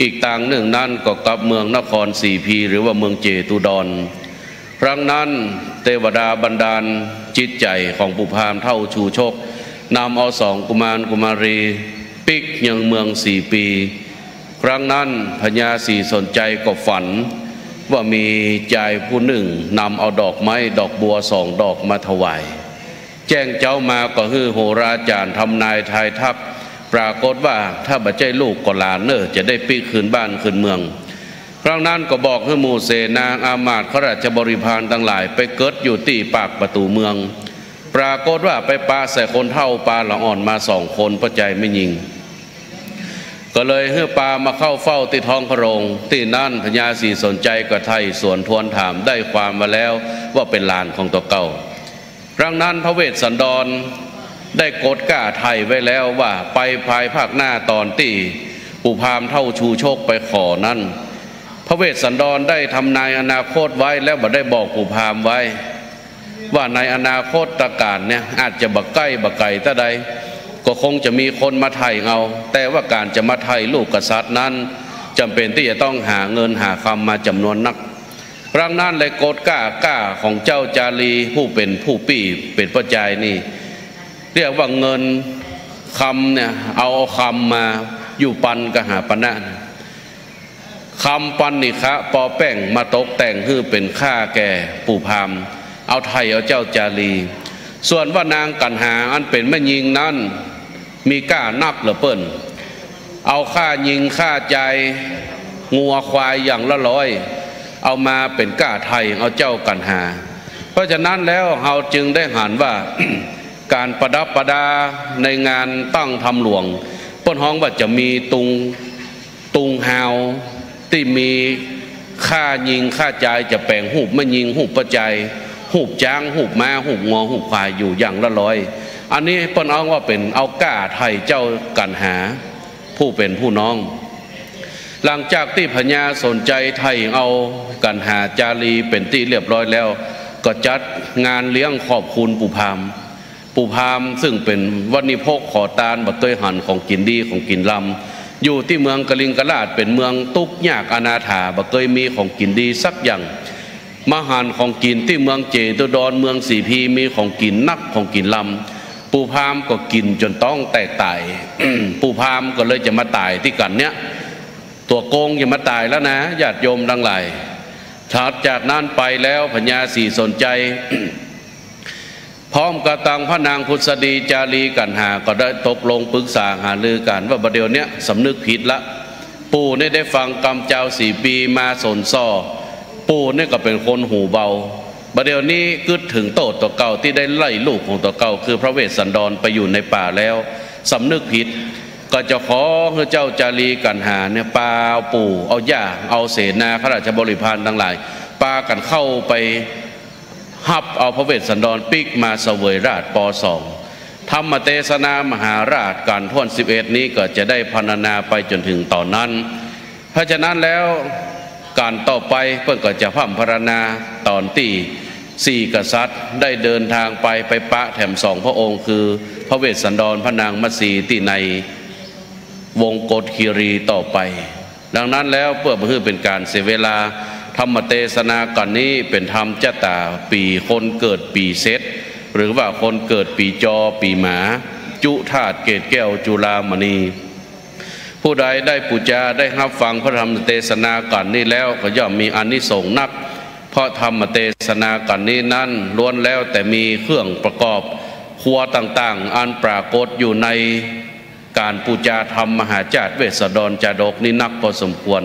อีกทางหนึ่งนั้นก็กลับเมืองนครสีพีหรือว่าเมืองเจตุดร ครั้งนั้นเทวดาบันดาลจิตใจของปู่พามเท่าชูชกนำเอาสองกุมารกุมารีปิกยังเมือง4 ปีครั้งนั้นพญาสีสนใจก็ฝันว่ามีชายผู้หนึ่งนำเอาดอกไม้ดอกบัว2 ดอกมาถวายแจ้งเจ้ามาก็คือโหราจารย์ทำนายทายทักปรากฏว่าถ้าบัจใจลูกก็หลานเนอจะได้ปิกคืนบ้านคืนเมืองครั้งนั้นก็บอกให้หมู่เสนาอามาตย์ข้าราชบริพารทั้งหลายไปเกิดอยู่ที่ปากประตูเมืองปรากฏว่าไปปาใส่คนเท่าปาละอ่อนมา2 คนพระใจไม่ยิงก็เลยให้ปามาเข้าเฝ้าที่ท้องพระโรงที่นั่นพญาสีสนใจก็ไถ่สวนทวนถามได้ความมาแล้วว่าเป็นหลานของตัวเก่าครั้งนั้นพระเวสสันดรได้กดก้าไถ่ไว้แล้วว่าไปภายภาคหน้าตอนที่ปู่พามเท่าชูโชคไปขอนั้นพระเวสสันดรได้ทำนายอนาคตไว้แล้วบ่ได้บอกปู่พามไว้ว่าในอนาคตตการเนี่ยอาจจะบักใกล้บักไก่ตะใดก็คงจะมีคนมาไถ่เอาแต่ว่าการจะมาไถ่ลูกกษัตริย์นั้นจำเป็นที่จะต้องหาเงินหาคำมาจำนวนนักครั้งนั้นเลยโกรธกล้าของเจ้าจารีผู้เป็นผู้ปี้เป็นพระใจนี่เรียกว่าเงินคำเนี่ยเอาคำมาอยู่ปันกหาปณะคำปันนิคะปอแป้งมาตกแต่งคือเป็นค่าแก่ปู่พามเอาไทยเอาเจ้าจารีส่วนว่านางกันหาอันเป็นแม่ยิงนั้นมีกล้านับเหลือเปิ้นเอาค่ายิงค่าใจงัวควายอย่างละ100เอามาเป็นกล้าไทยเอาเจ้ากันหาเพราะฉะนั้นแล้วเราจึงได้หันว่า การประดับประดาในงานตั้งทำหลวงเปิ้นฮ้องว่าจะมีตุงฮาวที่มีค่ายิงค่าใจจะแปลงหูบไม่ยิงหูบประใจหูบจ้างหูบม้าหูบงอหูบควายอยู่อย่างละ100อันนี้เปิ้นเอาว่าเป็นเอาก้าไทยเจ้ากันหาผู้เป็นผู้น้องหลังจากที่พญาสนใจไทยเอากันหาจารีเป็นที่เรียบร้อยแล้วก็จัดงานเลี้ยงขอบคุณปู่พามซึ่งเป็นวันิพกขอตานบัตรหันของกินดีของกินลำอยู่ที่เมืองกลิงกลาดเป็นเมืองตุกยากอนาถาบัตรมีของกินดีสักอย่างมหานของกินที่เมืองเจตุดรเมืองสีพีมีของกินนักของกินลำปู่พามก็กินจนต้องแตกตาย ปู่พามก็เลยจะมาตายที่กันเนี้ยตัวโกงจะมาตายแล้วนะญาติโยมทั้งหลายถัดจากนั้นไปแล้วพญาสีสนใจ พร้อมกระตังพระนางพุทธดีจารีกันหาก็ได้ตกลงปรึกษาหารือกันว่าประเดี๋ยวนี้สำนึกผิดละปู่นี่ได้ฟังกรรมเจ้า4 ปีมาสนซ่อปู่นี่ก็เป็นคนหูเบาประเดี๋ยวนี้กึดถึงโตตัวเก่าที่ได้ไล่ลูกของตัวเก่าคือพระเวสสันดรไปอยู่ในป่าแล้วสำนึกผิดก็จะขอให้เจ้าจารีกันหาเนี่ยปาเอาปู่เอาย่าเอาเสนาข้าราชบริพารทั้งหลายปากันเข้าไปฮับเอาพระเวสสันดรปิกมาเสวยราชป.2 ธรรมเทศนามหาราชการท่วน11นี้ก็จะได้พรรณนาไปจนถึงตอนนั้นเพราะฉะนั้นแล้วการต่อไปเพื่อนก็จะพร่ำพรรณนาตอนที่4 กษัตริย์ได้เดินทางไปปะแถม2 พระองค์คือพระเวสสันดรพระนางมัตสีที่ในวงกฏคีรีต่อไปดังนั้นแล้วเพื่อเป็นการเสียเวลาธรรมเทศนาก่อนนี้เป็นธรรมจตาปีคนเกิดปีเซตหรือว่าคนเกิดปีจอปีหมาจุธาตุเกตแก้วจุฬามณีผู้ใดได้ปูจาได้รับฟังพระธรรมเทศนาก่อนนี้แล้วก็ย่อมมีอานิสงส์นักเพราะธรรมเทศนาก่อนนี้นั้นล้วนแล้วแต่มีเครื่องประกอบครัวต่างๆอันปรากฏอยู่ในการปูจาธรรมมหาจารย์เวสสันดรจาดกนี้นักพอสมควร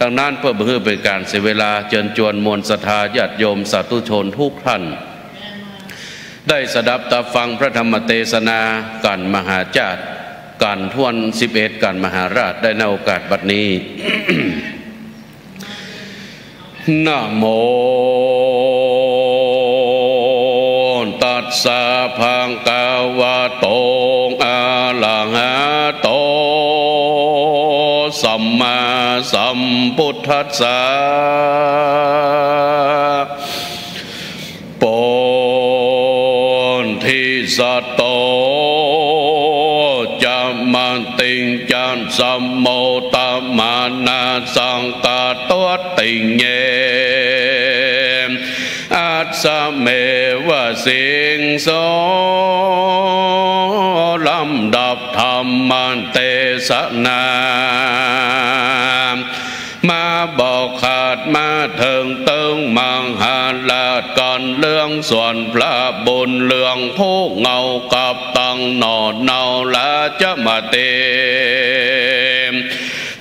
ดังนั้นเพื่อเป็นการเสียเวลาเชิญชวนมวลศรัทธาญาติโยมสาธุชนทุกท่านได้สดับตาฟังพระธรรมเทศนาการมหาจารย์การท่วน11การมหาราชได้ในโอกาสบัดนี้ นะโมตัสสะภะคะวะโตอะระหะโตสัมมาสัมพุทธัสสะโปนทิสัตโตจะมันติงจันสัมโมตมานาสังกาตัวติงเยอ สเมวะสิงโสลำดับธรรมันเตสนามาบอกขาดมาถึงตึงมังหาลาดก่อนเรื่องส่วนพระบุญเรื่องผู้เงากับตังหนอดเนาละจะมาเต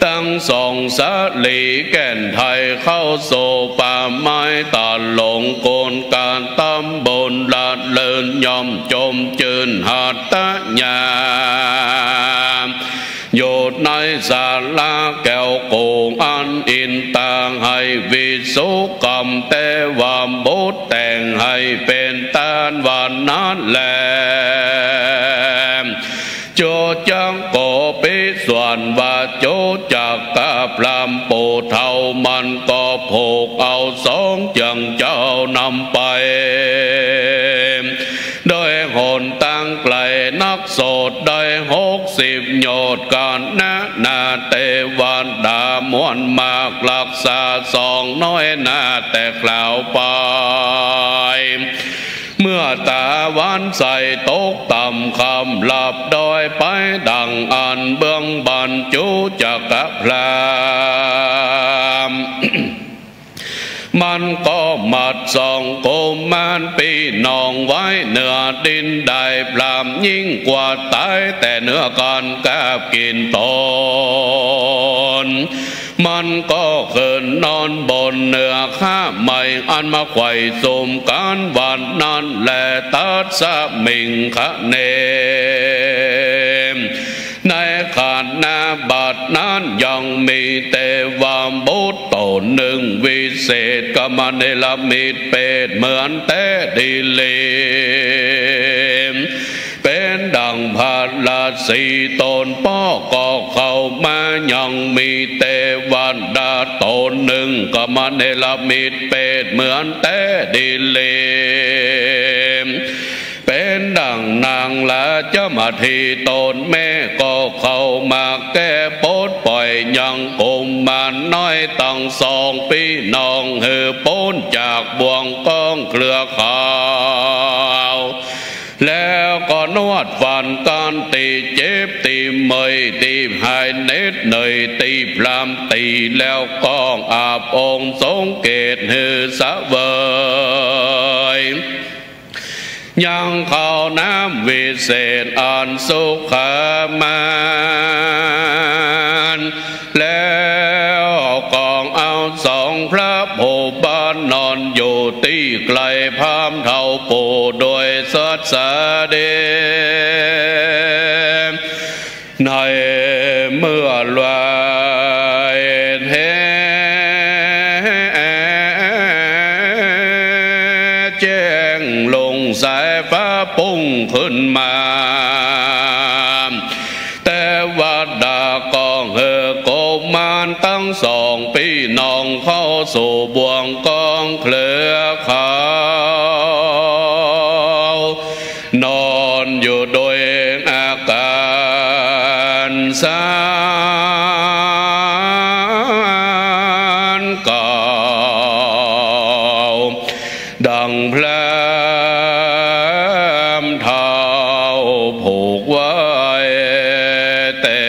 ตั้งสองสาลีแก่นไทยเข้าโซป่าไม้ตาหลงโกนการตำบลลาดเลินยอมจมจืนหาตะญาโยดในศาลาแก้วโกงอันอินตางให้วิสุกรรมแต่วามบุตแต่งให้เป็นตานวันนั้นแลโจจังโกปิส่วนว่าโจจากกาพรามโปเท่ามันก็ผูกเอาสองจังเจ้านำไปโดยหนตั้งไกลนักโสดได้60โยชน์การนะนาเตวันดามวนมากรักษาสองน้อยนาแต่กล่าวไปเมื่อตาวันใส่ตกต่ำคำหลับดอยไปดังอันเบื้องบรรจุจักรพรามมันก็มัดสองโกมันปีนองไว้เนื้อดินได้พรามยิ่งกว่าตายแต่เนื้อการกาบกินตนมันก็เขินนอนบนเนื้อข้าใหม่อันมาไขว่สมการวันนั้นแหละตัดสมิงคะเนในขาดนาบัดนั้นยังมีแต่วามบุตรตนหนึ่งวิเศษกมาเนลมิตเป็ดเหมือนแต่ดีเลมเป็นดังพาลาสีตนป้อก็เข้ามายังมีแต่วันดาตนหนึ่งก็มาเนลมิตเป็ดเหมือนแต่ดีเลมเป็นดังนางละจะมาทีตนแม่ก็เข้ามาแก้ปดปล่อยยังกุมมันน้อยตั้ง2 ปีน้องเหือพ้นจากบ่วงกองเครือข่าวแล้วก็นวดฟันการตีเจ็บตีเมยตีหายเน็ดเนยตีพรามตีแล้วกองอาบองค์ทรงเกตหือสะเวยยังเข้าน้ำวิเศษอันสุขมานแล้วกองเอาสองพระโพบานนอนอยู่ตีไกลพามเท่าโปโดยสัตสาเดในเมื่อลอยเทแจ้งลงสายฟ้าปุ่งขึ้นมาแต่ว่าดากองเฮโกมานตั้ง2 ปีน้องเข้าสู่บ่วงกองเครือข่าวนอนอยู่โดยอาการสารเก่าดังพระเท้าผูกไว้แต่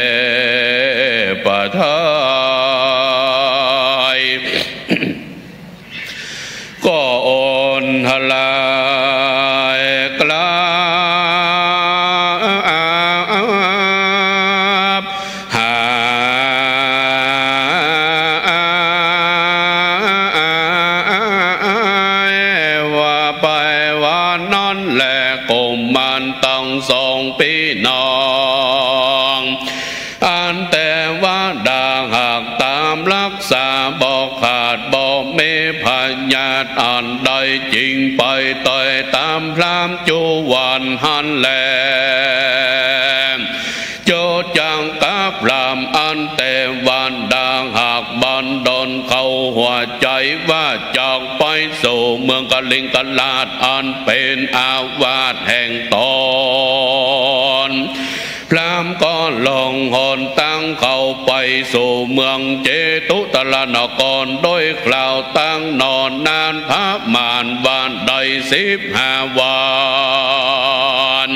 ปะทายก็อ่อนทลายกลาบหาว่าไปวันนั้นแหละกุมมันตั้ง2 ปีน้องอันแต่ว่าดาหากตามรักษาบอกขาดบอกเมพญาตอันใดจริงไปต่อยตามพรามจุวันหันแลโจจังกับพรามอันแต่วันดาหากบันดอนเข้าหัวใจว่าจากไปสู่เมืองกลิงกลาดอันเป็นอาวาสแห่งตนพรามก็ ลองหอนตั้งเข้าไปสู่เมืองเจตุตรนครโดยกล่าวตั้งนอนนานพระมารวันใด15 วัน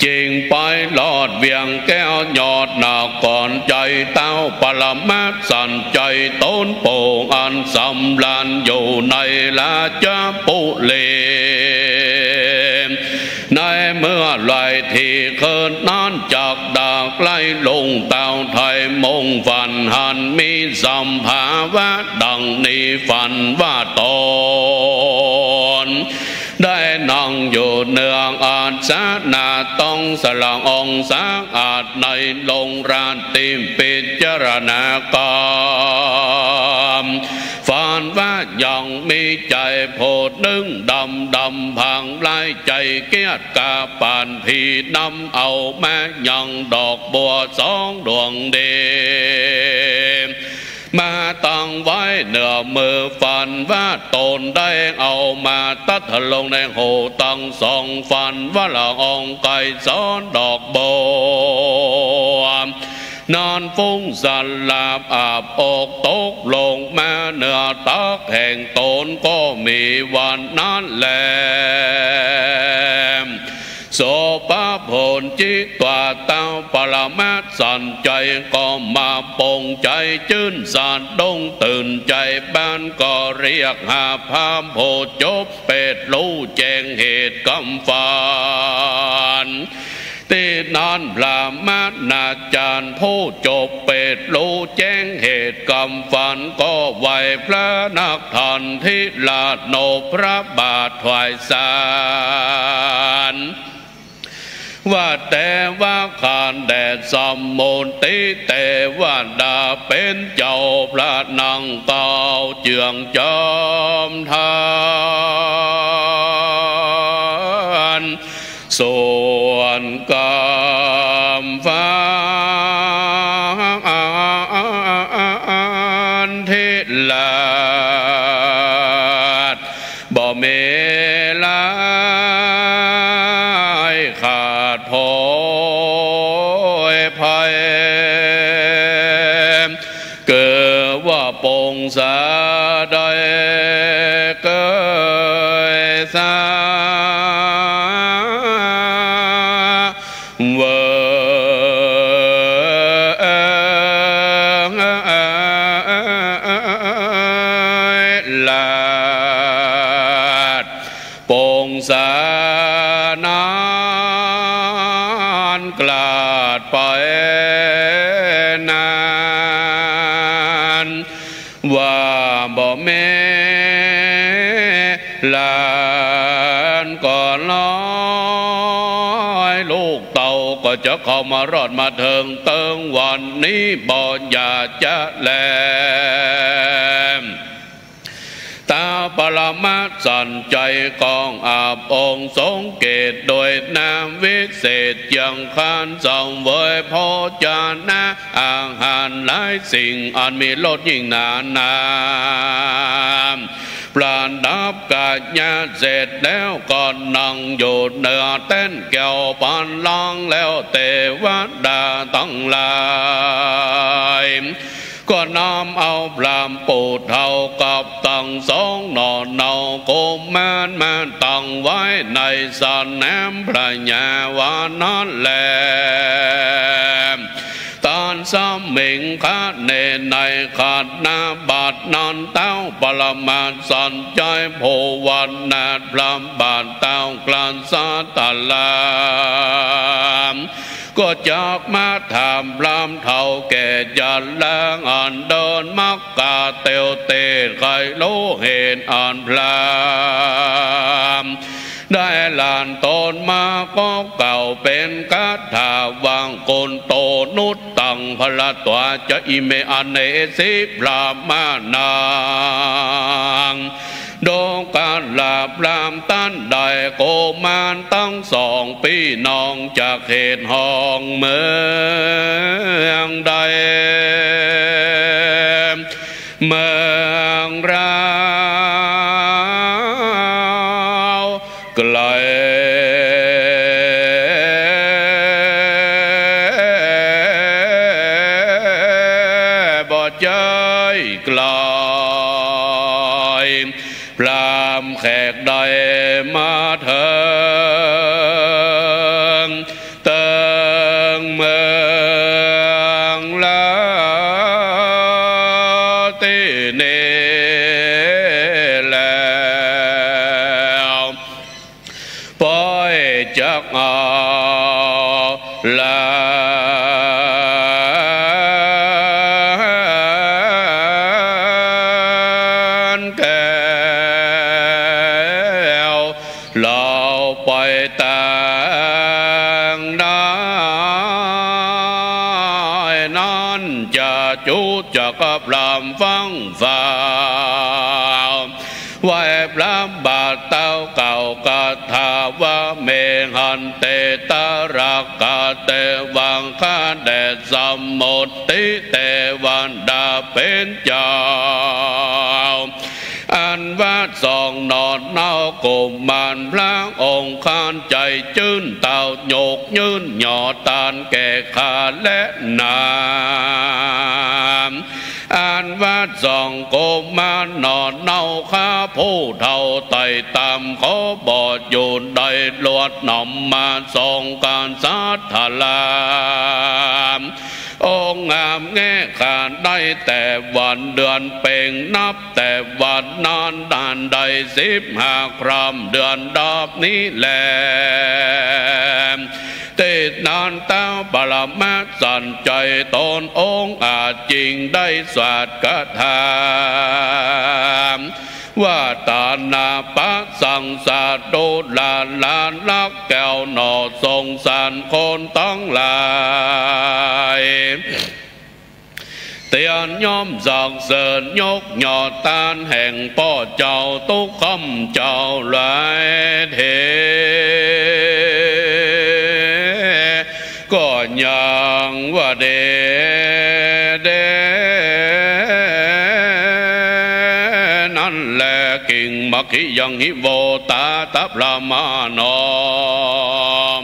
จริงไปลอดเวียงแก้วยอดหนาก่อนใจเต้าปรมาสันใจต้นโป่งอันสำลันอยู่ในลาจปุเลในเมื่อไหลที่เคินนั้นจากดากไล่ลงเต้าไทยมงฝันหันมีสัมภาวะดังนี้ฝันว่าตนได้นั่งอยู่เนืองอาจานาต้องสละองสาอาจในลงราติมปิจารณากรรมฝันว่ายังมีใจโพดนึ่งดำพังไล่ใจเกียรติกาปานพีนำเอาแม่ยังดอกบัว2 ดวงเดมาตั้งไว้เหนือมือฝันว่าตนได้เอามาตัดลงในหูตั้ง2 ฝันว่าละอองไก่ซ้อนดอกบัวนอนฟุ้งสันหลับอาบอกตกลงมาเหนือตักแห่งตนก็มีวันนั้นแลโสปะผลจิตตัวเต้าปรมาสันใจก็มาปงใจจื้นสานดงตื่นใจบ้านก็เรียกหาพามโพจบเป็ดรู้แจ้งเหตุกำฝันตีนานพระมานาจารย์ผู้จบเป็ดรู้แจ้งเหตุกำฝันก็ไหวพระนักทันทิลาดโนพระบาทถวายสารว่าแต่ว่าขานแดดสมมูลติแต่ว่าดาเป็นเจ้าพระนางเก่าเจืองจอมทานส่วนกามฟ้าทิลาดบ่เมลายขาดโพยภัยเกิดว่าปงสาได้เกิดสาเวลาดปงสานานกลาดไปนานว่าบ่แม่ลานก่อนน้อยลูกเต่าก็จะเข้ามารอดมาถึงเติงวันนี้บ่อย่าจะแลตาปรมาสันใจกองอาบองค์สงเกตโดยนามวิเศษยังคานส่องเวยพอจานะอาหารหลายสิ่งอันมีรสยิ่งนานนามปราณดับกาญาเสร็จแล้วก่อนนั่งอยู่เหนือเต้นแก้วปานลองแล้วเทวดาตั้งหลายก็นำเอาพรามปูเท่ากับตั้ง2 หน่อเนาโกมันตั้งไว้ในสนามพระญาวานั่นแหละตอนสมิงคาเนในขาดนาบาดนอนเต้าปรมาสันใจโพวันนาพรามบาดเต้ากลานสาตาลามก็จากมาถามพรามเท่าแก่ยันแรงอ่านเดินมักกาเตียวเตดใครรู้เห็นอ่านพรามได้ลานตนมาก็เก่าเป็นคาถาวางโกนโตนุตตังพละตัวจะอิเมอเนสิพรามานางดงการลาบรามตันได้โกมานตั้ง2 ปีน้องจากเหตุห้องเมืองใดเมืองราวไกล กได้มาเถิงเติงเมืองละตีเนแล้วปล่อยจากลาเราไปต่างได้นั้นจะจุจะกับลำฟังฝ่าไหวพระบาทเต้าเก่ากาถาว่าเมหันเตตรักกาเตวังคาแดดสมุติเตวันดาเป็นเจ้าอันว่าสองนอนเน่าโกมานพระองค์ขานใจจื้นเต่าโยกยืนหยอตานแก่ขาและนามอันว่าสองโกมานนอนเน่าข้าผู้เท่าไต่ตามขอบอดอยู่ได้ลวดหน่อมมาทรงการสัทธลามองค์งามแง่ขาดได้แต่วันเดือนเป่งนับแต่วันนานดานใด15 ครามเดือนดอบนี้แลติดนานเต้าบาลมาสั่นใจตนองค์อาจจริงได้สวัสดิ์กถาว่าตานาปะสังสาโดลาลานลักแก้วหนอทรงสารคนต้องลายเตียนย่อมสั่งเสริญยกหยอดตานแห่งพ่อเจ้าตุกคำเจ้าหลายเทก็ยังว่าเดนั่นแหละกิ่งมักขิยังหิโวตาตับลามานอม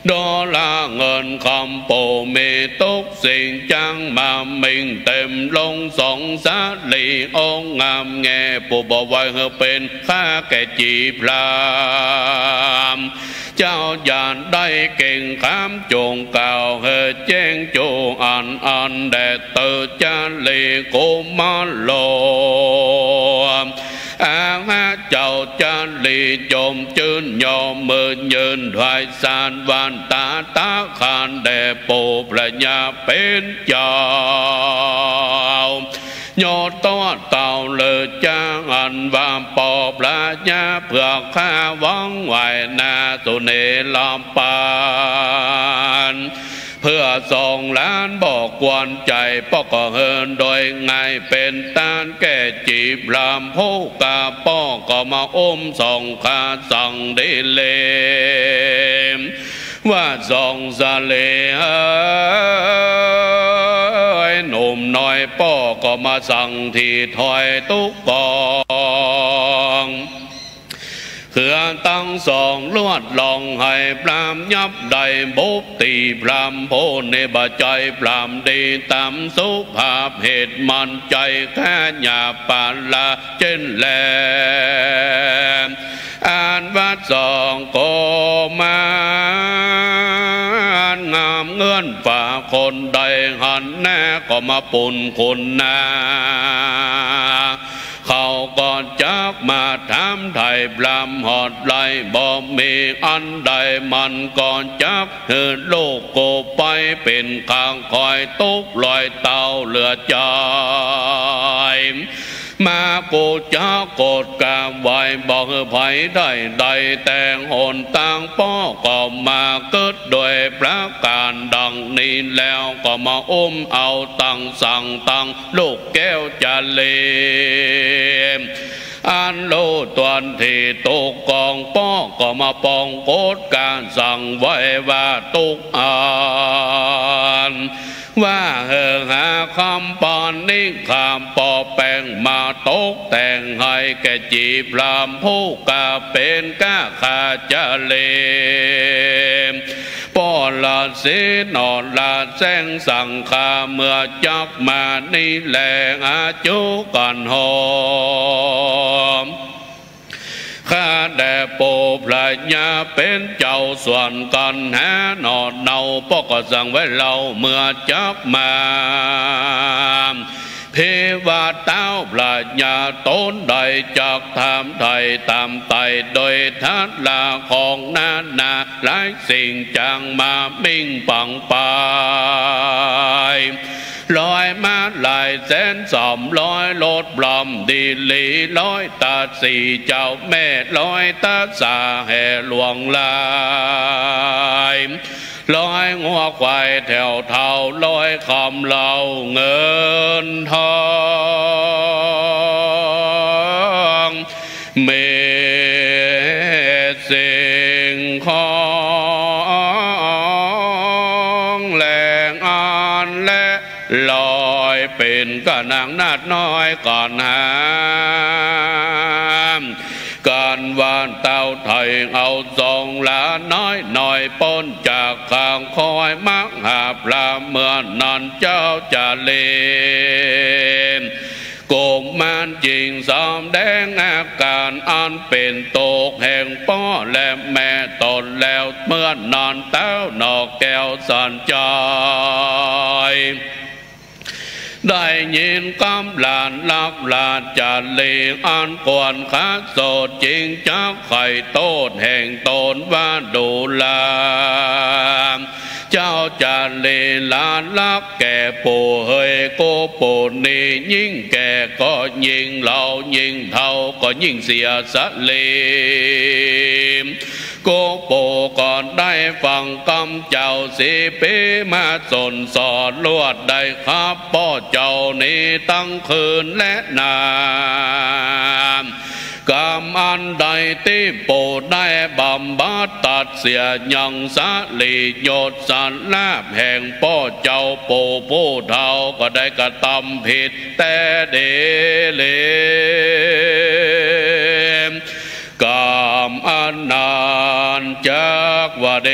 ดอลาเงินคำโปมีทุกสิ่งจังมามิงเต็มลงสองสาลีองงามแง่ปูบไว้เฮเป็นข้าแก่จีพรามเจ้าญาณได้เก่งขามจงเก่าเฮแจ้งโจอันแดดเตอจาลีโกมาโลอาเจ้าจาลีจมจืนยอมมือยืนถวายสารวันตาขานแด่ปูพระญาเป็นเจ้ายอดต้อเต่าเลยจ้างอันวามปอพระญาเพื่อข้าวังไหวนาสุเนลำปานเพื่อส่งล้านบอกกวนใจป้อก็เฮินโดยไงเป็นตานแก่จีบลำผู้กาป้อก็มาส่งข้าสั่งได้เลยว่าส่งสะเลหนุ่มน้อยป้อก็มาสั่งที่ถอยตุกกองเขื่อนตั้งสองลวดลองให้ปรามยับใดบุบตีพรามโพในบาใจปรามดีตามสุภาพเหตุมันใจแค่หยาปาลาเจนแลอ่านวัดสองโกมางามเงื่อนฝ่าคนใดหันแน่ก็มาปุ่นคนนาเขาก่อนจากมาถามไทยปลำหอดไหลบอกมีอันใดมันก่อนจากเหินโลกโกไปเป็นข้างคอยตุกลอยเต่าเหลือใจมาโกจ้าโกดกาไว้บอกไผได้ใดแต่งหนต่างป้อก็มาเกิดโดยประการดังนี้แล้วก็มาเอาตั้งสั่งตั้งลูกแก้วจะเลอันโลตวนที่ตกกองป้อก็มาปองโกดการสั่งไว้ว่าตุกอันว่าหาคำปอนนิ่งคำปอแปงมาตกแต่งให้แก่จีพรามผู้กาเป็นก้าขาจะเลปอลาเสนอลาแสงสั่งขาเมื่อจับมานี่แหลงอาจุกันหอม ข้าแด่โปพระญาเป็นเจ้าส่วนกันแหนอดเนาปอกสั่งไว้เราเมื่อจักมาเพวาเต้าพระญาต้นใดจากทำไทยตามไตโดยทัดลาของนานาหลายสิ่งจางมามิ่งปังปายลอยมาหลายแสนสอมลอยโลดปลอมดีลีลอยตาสีเจ้าแม่ลอยตาสาแห่หลวงลายลอยงัวควายแถวเท่าลอยคำเหล่าเงินทองเมสิ่งของแหลงอ่อนและลอยเป็นกะนางนาดน้อยก่อนหามการวานเต้าไทยเอาทรงลาน้อยหน่อยป้นจากข้างคอยมักหาปลาเมื่อนอนเจ้าจะเลนโกมมันจริงสอมแดงอาการอันเป็นโตกแห่งป้อและแม่ตนแล้วเมื่อนอนเต้านอกแก้วสันจอยได้ยินกำลานลักลาจัดเลงอันกวนขาโสดจริงจักไข่โตดแห่งตนว่าดูลาเจ้าจัดเลลานลักแก่ปู่เฮยโกปู่นี่ยิ่งแก่ก็ยิ่งเหล่ายิ่งเท่าก็ยิ่งเสียสะเลมโกโปก่อนได้ฟังคำเจ้าสิเปมาสนสอนลวดได้ครับพ่อเจ้านี้ตั้งคืนและนานกรรมอันใดที่โปได้บำบัดตัดเสียยังสาลีโยดสันลาบแห่งพ่อเจ้าโปผู้เท่าก็ได้กระทำผิดแต่เดเลกามอันนานจากว่าเด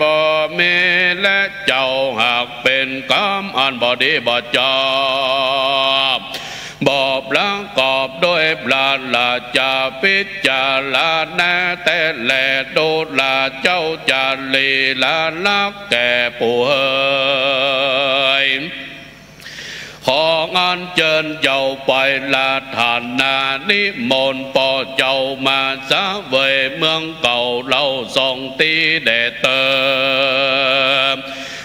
บ่มีและเจ้าหากเป็นกามอันบ่ดีบ่จอบบ่ประกอบด้วยปราณลาจาพิจารณาแต่แลดูลาเจ้าจาลีลาลักแก่ผู้เฮยของอันเจิญเจ้าไปลาฐานนานิมนต์ป่อเจ้ามาสาเวยเมืองเก่าเราส่งตีแด่เติม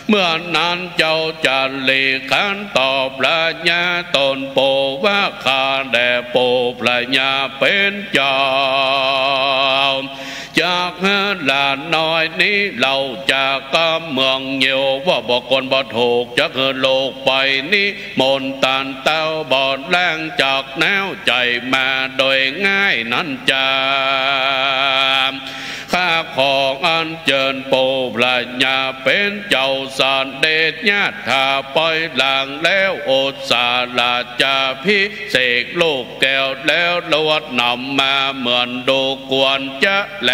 เมื่อนั้นเจ้าจะหลีกขันตอบพระญาตนโปว่าข้าแด่โปพระญาเป็นเจ้าจากหลานน้อยนี้เราจากกำเมืองเหี่ยวว่าบอกคนบ่ถูกจะคือโลกไปนี้มนตันเต้าบอดแรงจากแนวใจมาโดยง่ายนั้นจาข้าของอันเจิญโปพระญาเป็นเจ้าสารเดชญาติาปล่อยหลังแล้วโอดสาลาจาพิเศษลูกแก้วแล้วลวดนำมาเหมือนดูกวนจะแล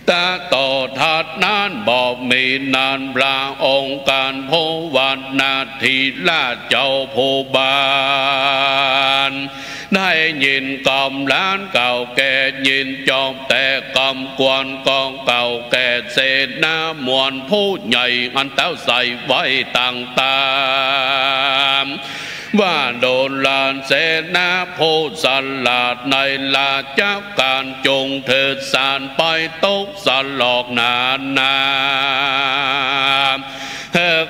ตาโตทัดนั้นบอกมีนานปลาองค์การโพวันนาทีลาเจ้าโพบานได้ยินกำล้านเก่าแก่ยินจอมแต่กำกวนกองเก่าแก่เศษน้ามวลผู้ใหญ่อันเต้าใส่ไว้ต่างๆว่าโดนลานเสนาผู้สลัดในลาจากการจงเถิดสารไปตกสลอกนานนา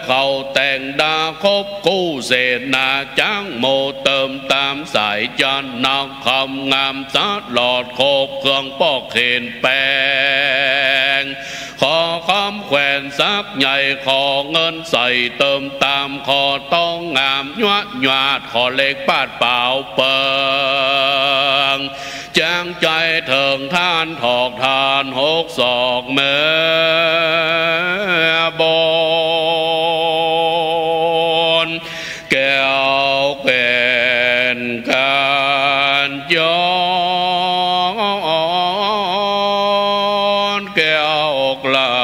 เขาแต่งดาคบกู้เศษนาจ้างโมเติมตามสายจันนักคำงามสัดหลอดโคบเครื่องปอกเขนแปงขอคำแขวนซักใหญ่ขอเงินใส่เติมตามขอต้องงามยวดหยาดขอเล็กปาดเปล่าเปิงจางใจเถิงท่านถอกทานหกศอกเมื่อบนแก้วแก่นการย้อนแก้วกลา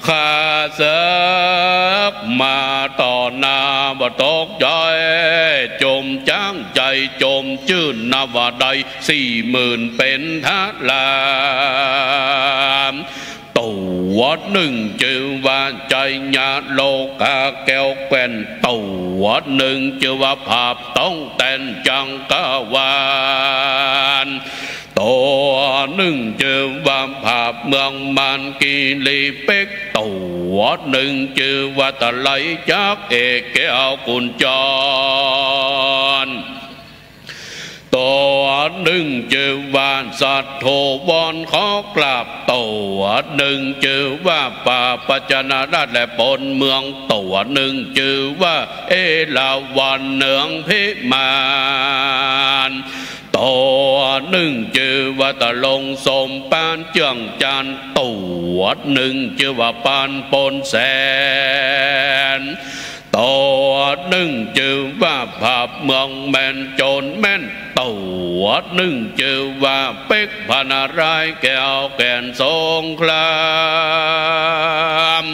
ข้าเสกมาต่อหน้าบ อกใจจมจ้างใจจมชื่นนาวใด40,000เป็นทัดลามตัวหนึ่งชื่อว่าใจญาโลกาแก้วแก่นตัวหนึ่งชื่อว่าภาพต้องแต่นจังกวานตัวหนึ่งชื่อว่าภาพเมืองมันกีรีเป็กตัวหนึ่งชื่อว่าตะไลจากเอกแก้วกุญจรตัวหนึ่งชื่อว่าสัตโทวอนขอกราบตัวหนึ่งชื่อว่าป่าปัจจนาราชและปนเมืองตัวหนึ่งชื่อว่าเอลาวันเนืองพิมานตัวหนึ่งชื่อว่าตะลงสมปานเจืองจันตัวหนึ่งชื่อว่าปานปนแสนตัวหนึ่งชื่อว่าภาพเมืองแม่นโจรแม่นตัวหนึ่งชื่อว่าเป็กพนารายแก้วแก่นสงคราม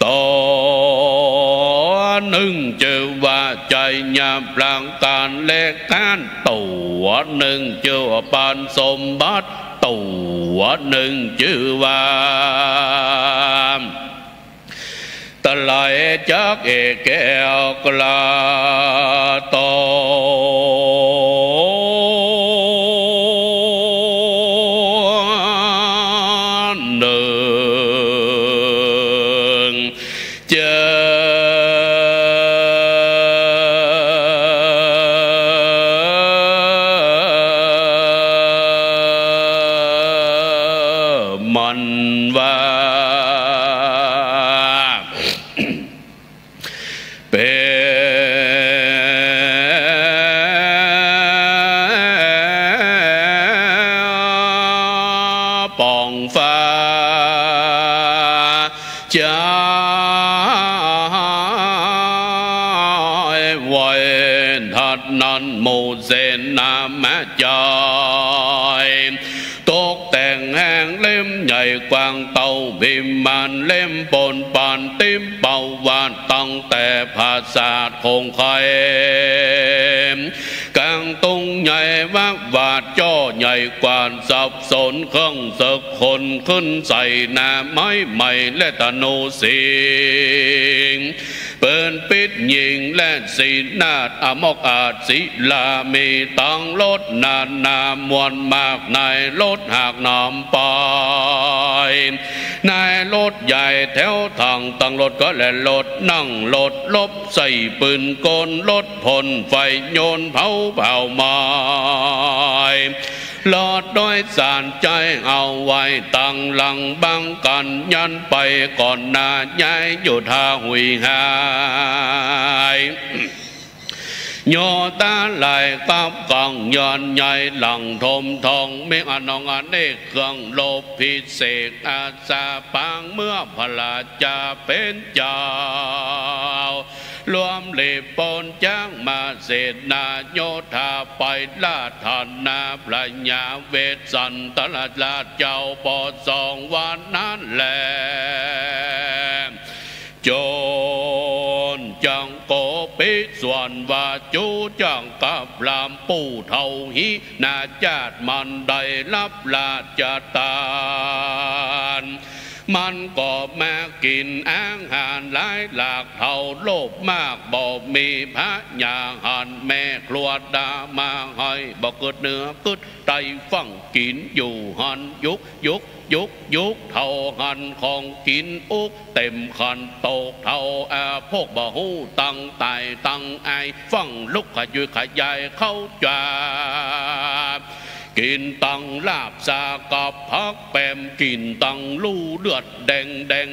ตัวหนึ่งชื่อว่าใจยามพลางการเล็กการตัวหนึ่งชื่อว่าปานสมบัติตัวหนึ่งชื่อว่าตะไลจากเอกแก้วกลาโตหนึ่งเจมันว่านั้นโมเสนามาจอยตกแต่งแห้งเล่มใหญ่กว้างเต่าบิมานเล่มปนปานติ้มเป่าวานตั้งแต่ภาษาคงไข่กลางตุงใหญ่วับวาดจ่อใหญ่กว่าสับสนเครื่องศึกคนขึ้นใส่หน้าไม้ใหม่และตะโนสิงเปิดปิดยิงและสีนาดอมกอาจศิลามีตังรถนานนามวลมากนายรถหากนำไปนายรถใหญ่แถวทางตั้งรถก็และรถนั่งรถลบใส่ปืนกลรถพลไฟโยนเผาเผาไม้หลอดโดยสารใจเอาไว้ตั้งหลังบังกันยันไปก่อนหน้าย้ายอยู่ท่าหุยหายโยตาไหลกับกองย้อนใหญ่หลังทมทองเมฆอนองอเนกเครื่องโลภพิเศษอาสาปังเมื่อพระราชาเป็นเจ้ารวมเล็บปนจ้างมาเสนาโยธาไปลาธนาพระญาเวสสันตลาดเจ้าปอสองวันนั้นแหละโจรจังโกปิส่วนว่าจูจังกับลามปู่เท่าหินาจาดมันได้รับราชทานมันก็มากินอาหารหลายหลากเท่าโลภมากบอกมีพระญาหันแม่ครัวดามาให้บอกเกิดเนื้อกุดไตฟังกินอยู่หันยุกเท่าหันของกินอุกเต็มขันโตกเท่าพวกบ่หูตั้งตายตั้งไอฟังลุกขยุยขยายเข้าจากินตังลาบสากับพักแปมกินตังลู่เลือดแดง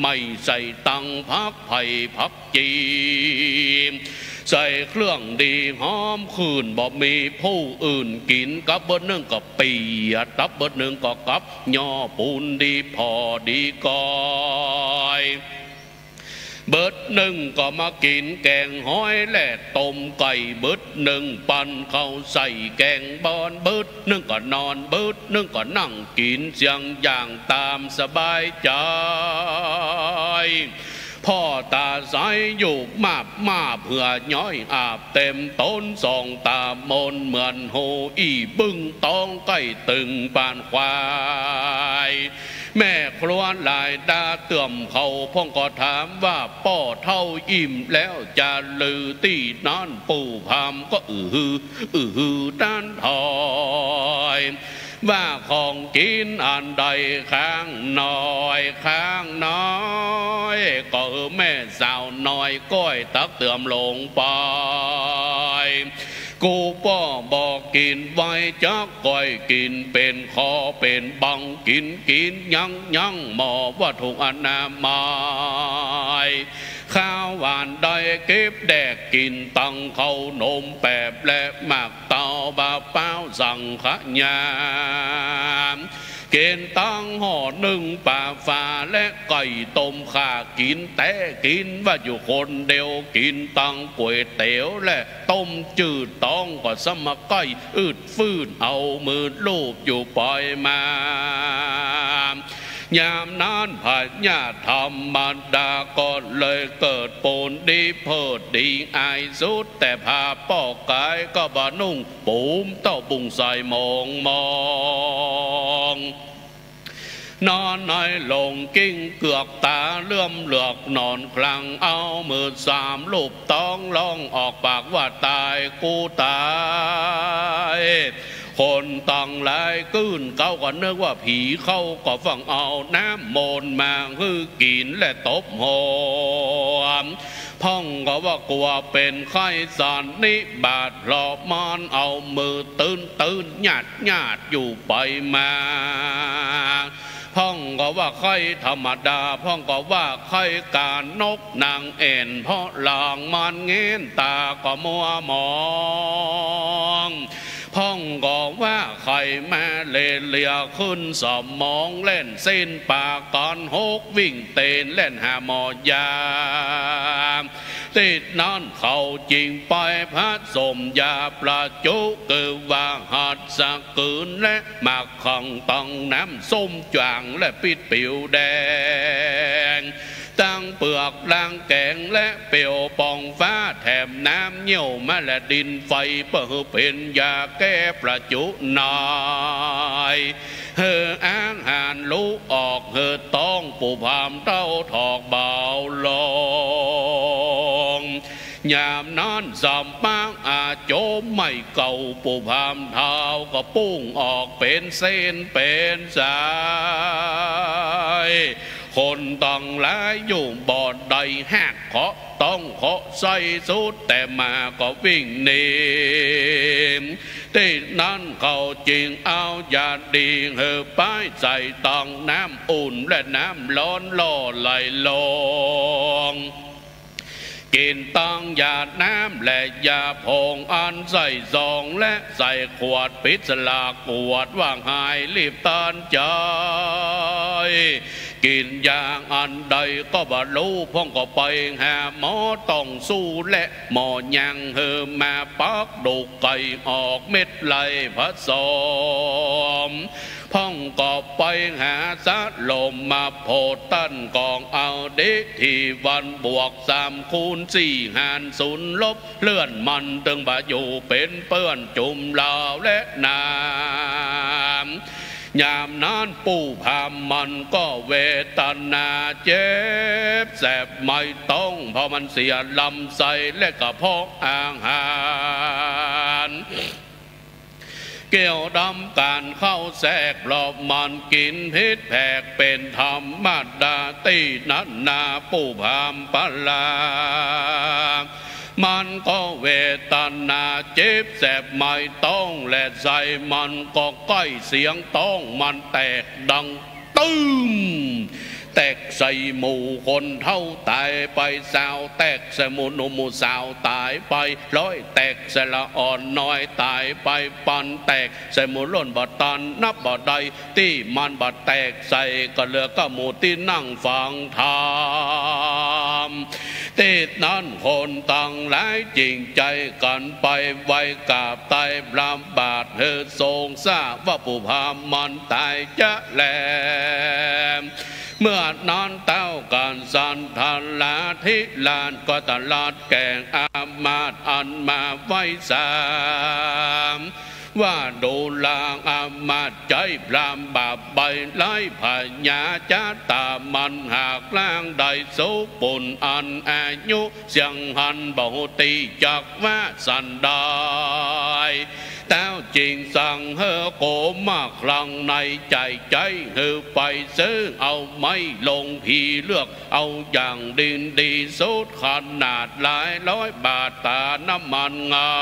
ไม่ใส่ตังพักไผ่พักจีใส่เครื่องดีหอมคืนบ่มีผู้อื่นกินกับเบิดหนึ่งก็เปียดตับเบิดหนึ่งก็กับย่อปูนดีพอดีก้อยเบิดหนึ่งก็มากินแกงหอยและต้มไก่เบิดหนึ่งปั่นเข้าใส่แกงบอนเบิดหนึ่งก็นอนเบิดหนึ่งก็นั่งกินเสียงอย่างตามสบายใจ พ่อตาสายอยู่มาเพื่อย้อยอาบเต็มต้นสองตามนเหมือนโฮอีบึ้งต้องใกล้ตึงปานควายแม่ครัวหลายดาเตื่อมเขาพ่องก็ถามว่าป้อเท่าอิ่มแล้วจะลือตีนั่นปู่พามก็ฮือด้านถอยว่าของกินอันใดข้างน้อยก็แม่สาวน้อยก้อยตักเติมลงไปกูป้อบอกกินไว้จักก้อยกินเป็นคอเป็นบังกินยังหมอว่าถูกอนามัยข้าวหวานได้เก็บแดกกินตังเขานมแปบและหมักเตาบาเป้าสั่งขะยามเกณฑ์ตั้งห่อหนึ่งป่าฟ้าและไก่ต้มข่ากินแต่กินว่าอยู่คนเดียวกินตังก๋วยเตี๋ยวและต้มจืดต้องก็สมไก่อืดฟืนเอามือลูบอยู่ปล่อยมายามนั้นพญาธรรมดาก็เลยเกิดปูนดีเพิดดีอายสุดแต่พาป้อกายก็บ่นุ่งปูมเต้าบุงใส่มองนอนในลงกิ้งเกือกตาเลื่อมเหลือกนอนคลังเอามือสามลูบต้องร้องออกปากว่าตายกูตายคนตั้งหลายกื้นเก้าก็นึกว่าผีเข้าก็ฟังเอาน้ำมนต์มาฮือกินและตบหัวพ่องก็ว่ากลัวเป็นไข้สันนิบาตหลอบมอนเอามือตื่นหยาดอยู่ไปมาพ่องก็ว่าไข้ธรรมดาพ่องก็ว่าไข้การนกนางเอ็นเพราะหลางมันเงินตาก็มัวมองพ่องก็ว่าไข่แม่เลียขึ้นสมองเล่นเส้นปากก่อนหกวิ่งเต้นเล่นหาหมอยาติดนั่นเขาจริงไปพระสมยาประจุคือว่าหัดสะกืนและหมากขังตังน้ำส้มจางและปิดปิวแดงตั้งเปลือกล้างแกงและเปียวปองฟ้าแถมน้ำเหี่ยวมาและดินไฟเพื่อเป็นยาแก้ประจุนายเฮออ้างหานลุออกเฮอต้องปูพามเต้าถอกเบาลงยามนั้นสามปางอาโจมไม่เก่าปูพามเท้าก็ปุ้งออกเป็นเส้นเป็นสายคนตั้งหลายอยู่บ่อใดหักเคาะต้องเคาะใส่สุดแต่มาก็วิ่งหนีที่นั้นเขาจริงเอายาดีเหือป้ายใส่ตังน้ำอุ่นและน้ำร้อนล่อไหลลงกินตังยาน้ำและยาพองอันใส่ซองและใส่ขวดปิดสลากขวดว่างหายรีบตันใจกินยาอันใดก็บรรลุพ่องก็ไปหาหมอต้องสู้และหมอยังเฮมาปักดูไก่ออกเม็ดไหลผสมพ่องก็ไปหาสะลมมาโพตั้นกองเอาเด็กที่วันบวก3 คูณ 4หาร0ลบเลื่อนมันตึงบะอยู่เป็นเปื้อนจุ่มลาวและน้ำยามนั้นปู่พามมันก็เวทนาเจ็บแสบไม่ต้องเพราะมันเสียลำไส้และกระเพาะอาหารเกี่ยวดำการเข้าแทรกหลอบมันกินพิษแผกเป็นธรรมดาตีนันนาปู่พามปลามันก็เวทนาเจ็บแสบไม่ต้องและใจมันก็ใกล้เสียงต้องมันแตกดังตึ้มแตกใส่หมู่คนเท่าตายไปสาวแตกใส่หมู่หนุ่มสาวตายไปร้อยแตกใส่ละอ่อนน้อยตายไปปันแตกใส่หมู่ล้นบ่ตันนับบ่ใดที่มันบ่แตกใส่ก็เหลือก็หมู่ที่นั่งฟังธรรมติดนั้นคนตั้งหลายจริงใจกันไปไว้กราบตายบลำบาดเฮอทรงทราบว่าปู่พามมันตายจะแล เมื่อนอนเต้าการสันทานลาทิลานก็ตลอดแก่งอามาตอันมาไว้สามว่าดูลางอามาตใจพรามบาปใบไล่พญาจ้าตามันหากล่างได้สุปุ่นอันอายุเสียงหันบ่ตีจักว่าสันได้เต้าจริงสั่งเฮอโกมากครั้งในใจเฮอไปซื้อเอาไม่ลงพีเลือกเอาอย่างดินดีสุดขนาดหลายร้อยบาทตาน้ำมันเงา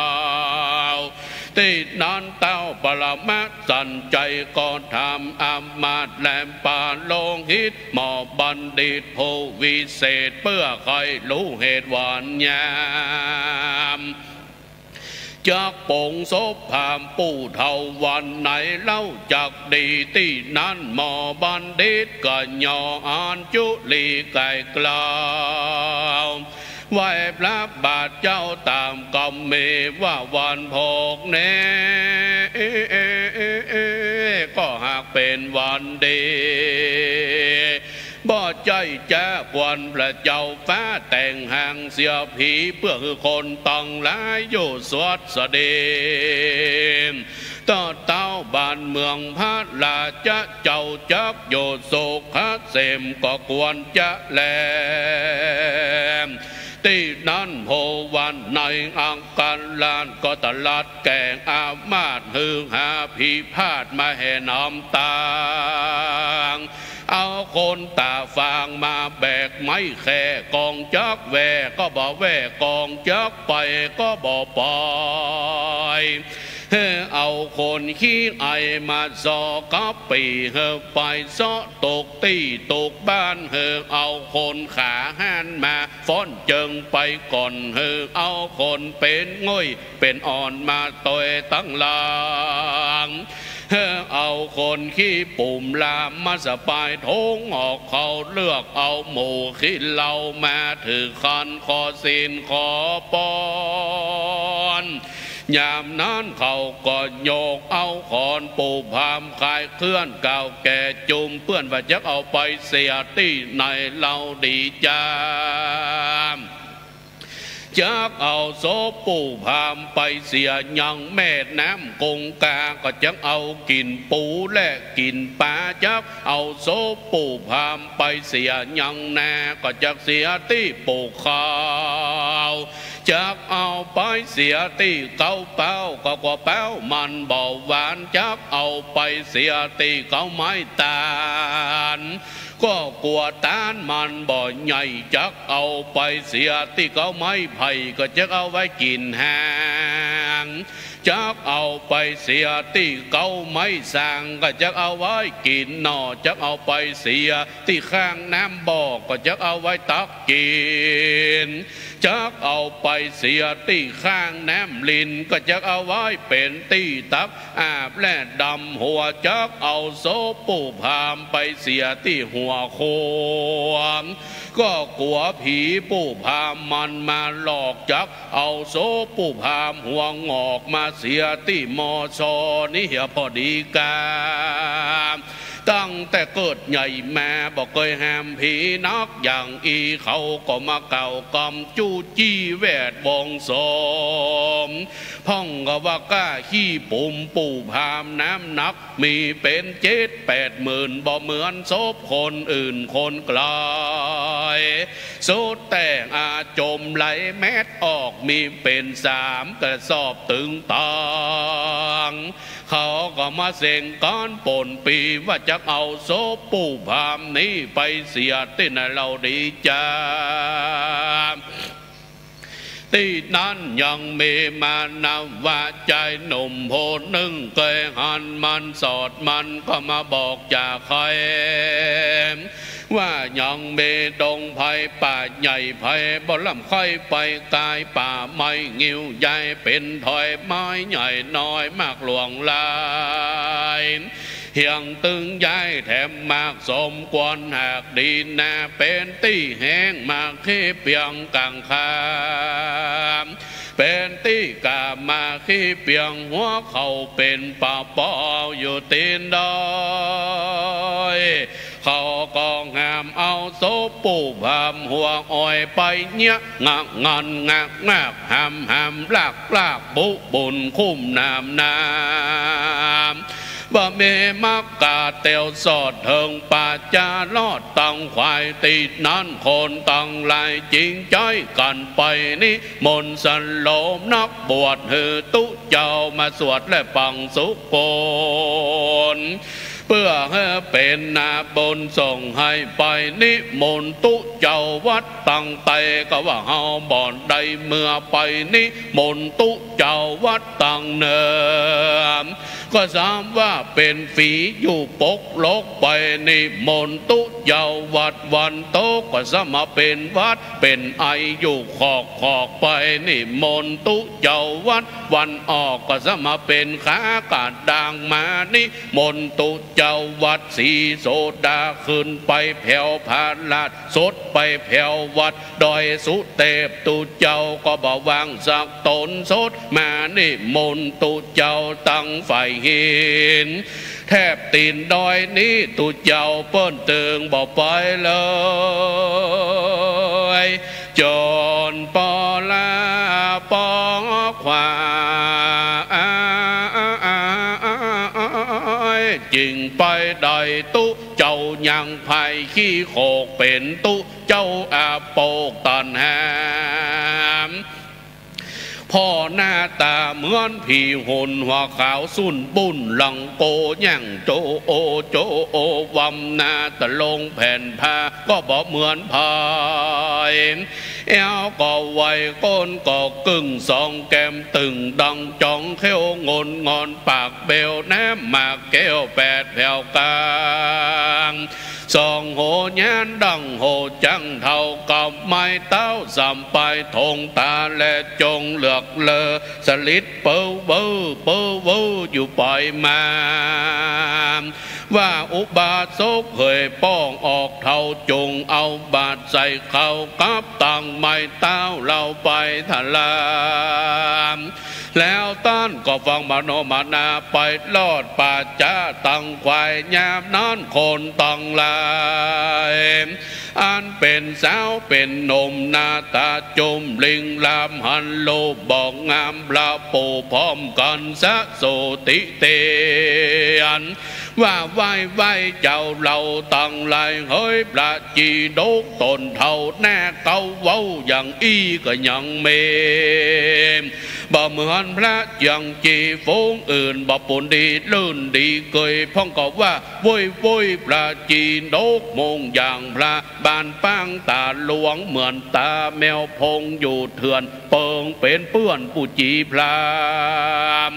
ติดนั้นเต้าปรมาสันใจก่อนทำอามาตแหลมป่าลงฮิตหมอบัณฑิตโพวิเศษเพื่อใครรู้เหตุหวานยามจากปงศพพามปู่เท่าวันไหนเล่าจากดีที่นั้นหมอบัณฑิตก็ยออ่านจุลีไก่กล่าวไหวพระบาทเจ้าตามกำเมว่าวันพกเนก็หากเป็นวันดีบ่ใจแจ้ควันพระเจ้าฟ้าแต่งห่างเสียผีเพื่อคือคนต้องหลายอยู่สวดเสด็จต่อเต้าบ้านเมืองพระราชเจ้าจักโยโศกเสมก็ควรจะแลที่นั้นโพวันในอังการลานก็ตลาดแก่งอามาตฮือหาพิพาทมาแห่น้ำตาเอาคนตาฟางมาแบกไม้แค่กองจักแวก็บ่แวกองจักไปก็บ่ปล่อยเอาคนขี้ไอมาซอกับปีไปซอตกตีตกบ้านเอาคนขาหันมาฟ้อนเจิงไปก่อนเอาคนเป็นง่อยเป็นอ่อนมาต่อยตั้งหลังเอาคนขี้ปุ่มลามมาสปายทงออกเขาเลือกเอาหมูขี้เหล่ามาถือคันขอศีลขอปอนยามนั้นเขาก็โยกเอาขอนปูพามคายเคลื่อนเก่าแก่จุมเพื่อนว่าจะเอาไปเสียที่ในเราดีจามจากเอาโซปูพามไปเสียยังแม่น้ำกงกาก็จะเอากินปูและกินปลาจากเอาโซปูพามไปเสียยังนาก็จะเสียที่ปูข้าวจากเอาไปเสียที่เกาเป้าก็กว่าเป้ามันเบาหวานจากเอาไปเสียที่เกาไม้ตาลก็กลัวตานมันบ่อใหญ่จักเอาไปเสียที่เกาไม้ไผ่ก็จะเอาไว้กินหางจักเอาไปเสียที่เกาไม้สร้างก็จะเอาไว้กินหน่อจักเอาไปเสียที่ข้างน้ำบ่อก็จะเอาไว้ตักกินจักเอาไปเสียที่ข้างน้ำลินก็จะเอาไว้เป็นที่ตักอาบและดำหัวจักเอาโซปูพามไปเสียที่หัวโคมก็กลัวผีปูพามมันมาหลอกจักเอาโซปูพามหัวงอกมาเสียที่มอชอนี่เหี่ยพอดีกาตั้งแต่เกิดใหญ่แม่บอกเคยแฮมผีนักอย่างอีเขาก็มาเก่ากำจู้จี้แวดวงสมพ่องก็ว่ากล้าขี้ปุ่มปูพามน้ำหนักมีเป็น7-8 หมื่นบ่เหมือนศพคนอื่นคนไกลสุดแต่งอาจมไหลแมดออกมีเป็น3 กระสอบตึงตังเขาก็มาเส่งก้อนปนปีว่าจะเอาโซปูพามนี้ไปเสียที่ไหนเราดีจ้าที่นั้นยังมีมานำว่าใจหนุ่มโพนึงเคยหันมันสอดมันก็มาบอกจากใครว่ายังมีดงไผ่ป่าใหญ่ไผ่บ่ลำค่อยไปกายป่าไม้งิ้วใหญ่เป็นถอยไม้ใหญ่น้อยมากหลวงลายเฮียงตึงย้ายแถมมากสมควรหากดีนาเป็นที่แห้งมากขี้เปียงกังคามเป็นที่กามาขี้เปียงหัวเขาเป็นป่าปออยู่ตีนดอยเขาก็งา ามเอาโซปูพามหัวอ้อยไปเนี่ยงักงอนงักงักหามหามลากลากบุบุญคุ้มน้ำน้ำว่าเมมักกาเตียวสอดเถิงป่าจาลอดตังควายติดนั้นคนตังลายจริงใจกันไปนี่มนต์สันโลมนักบวชหือตุเจ้ามาสวดและปังสุโกนเพื่อให้เป็นนาบนส่งให้ไปนิมนต์ตุเจ้าวัดตังไตก็ว่าเฮาบ่อนใดเมื่อไปนิมนต์ตุเจ้าวัดตังเนิมก็สามว่าเป็นฝีอยู่ปกลกไปนิมนต์ตุเจ้าวัดวันโตก็สมาเป็นวัดเป็นไออยู่ขอกไปนิมนต์ตุเจ้าวัดวันออกก็สมาเป็นขากาดด่างมานิมนต์ตุเจ้าวัดสีโสดาขึ้นไปแผ่วพาลาดสดไปแผ่ววัดดอยสุเทพตุเจ้าก็บ่วางสักตนสดมานิมนต์ตุเจ้าตั้งไฟหินแทบตีนดอยนี้ตุเจ้าเปิ้นเติงบ่ไปเลยจนปอลาปอควาจึงไปได้ตุเจ้ายังไผ่ขี้โขกเป็นตุเจ้าอาโปกตันหามพ่อหน้าตาเหมือนผีหุ่นหัวขาวสุนบุญหลังโกย่างโจโอโจโอวัมนาตะลงแผ่นผ้าก็บอกเหมือนพายเอวก็ไวก้นก็กึ่งสองแก้มตึงดังจ้องเขี้ยวงนงอนปากเบลแนมหมากแก้วแปดแผ่วกลางสองโหยานดังโหจังเท่ากับไม้เต้าสัมไปทงตาและจงเลือกเลอสลิดเปิ้วเบิ้วเปิ้วเบิ้วอยู่ปล่อยมาว่าอุบาสกเคยป้องออกเท่าจงเอาบาดใส่เขากับตังไม้เต้าเราไปทลามแล้วต้านก็ฟังมโนมานาไปลอดป่าจ้าตังควายยามนั้นคนตังลายอันเป็นสาวเป็นหนุ่มหน้าตาจมลิงลามหันโลบอกงามปลาปูพร้อมกันสะโสติเตอันว่าไหว้เจ้าเราตังลายเฮ้ยปลาจีโดกตนเท่าแน่เก้าเว้าอย่างอีก็ยังเมบ่เหมือนพระยังจีฟงอื่นบ่ปุ่นดีลื่นดีเกยพ่องก็ว่าโวยปลาจีโดกมงอย่างพระบานปังตาหลวงเหมือนตาแมวพงอยู่เถื่อนเปิงเป็นเปื้อนผู้จีพราม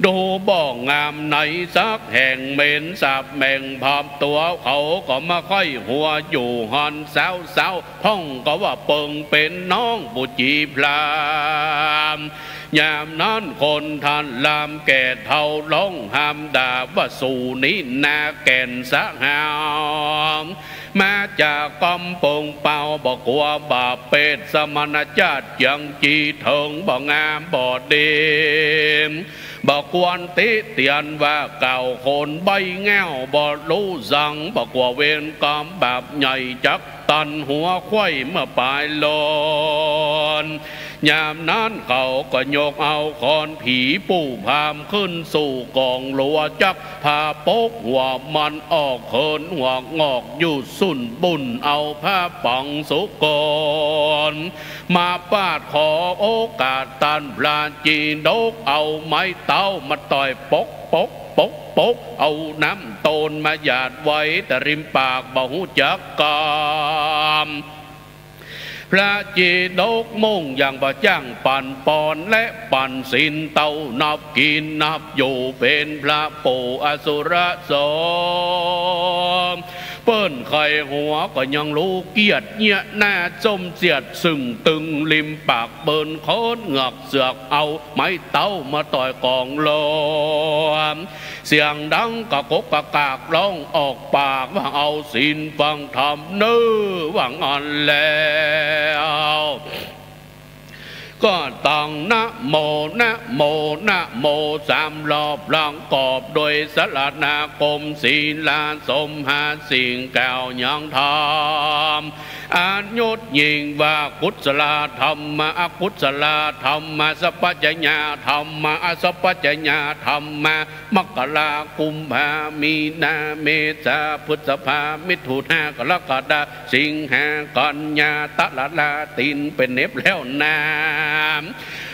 ดูบ่องงามในสักแห่งเหม็นสาบแมงพามตัวเขาก็มาค่อยหัวอยู่หันสาวพ่องก็ว่าเปิงเป็นน้องผู้จีพรามยามนั้นคนท่านลามแก่เท่าร้องห้ามด่าว่าสู่นี้นาแก่นสะหามมาจากกำปงเป่าบอกกลัวบาปเป็ดสมณจาติยังจีเถิงบ่งามบ่เดมบอกกวนติเตียนว่าเก่าคนใบแง่วบ่รู้สังบอกว่าเวรกรรมแบบใหญ่จักตันหัวไข่เมื่อปลายลอนยามนั้นเขาก็ยกเอาคอนผีปู่พามขึ้นสู่กองหลัวจักพาปกหัวมันออกเขินหัวงอกอยู่สุนบุญเอาผ้าปังสุกรมาปาดขอโอกาสตันปลาจีนกเอาไม้เต้ามาต่อยปกเอาน้ำโตนมาหยาดไว้แต่ริมปากบ่หูจักกามพระจีดกมุ่งอย่างบ่จ้างปั่นปอนและปั่นสินเต้านับกินนับอยู่เป็นพระปู่อสุรสมเปิ้นไข่หัวก็ยังรู้เกียรติเนี่ยหน้าจมเสียดซึ่งตึงริมปากเบิ้นโคตรเหงือกเสือกเอาไม้เต้ามาต่อยกองลมเสียงดังกะกกกะกากร้องออกปากว่าเอาสินฟังทำเนื้อว่างอันแล้ว ก็ต้องนะโมนะโมนะโมสามรอบร้องกอบโดยสลานาคมศีลาสมหาสิ่งแก้วยังทำอายุยิ่งว่ากุศลธรรมะอกุศลธรรมะสัพพัญญาธรรมะอสัพพัญญาธรรมะมกรากุมภามีนาเมษาพฤษภามิถุนากรกฎาสิงหากันยาตะละลาตินเป็นเน็บแล้วนา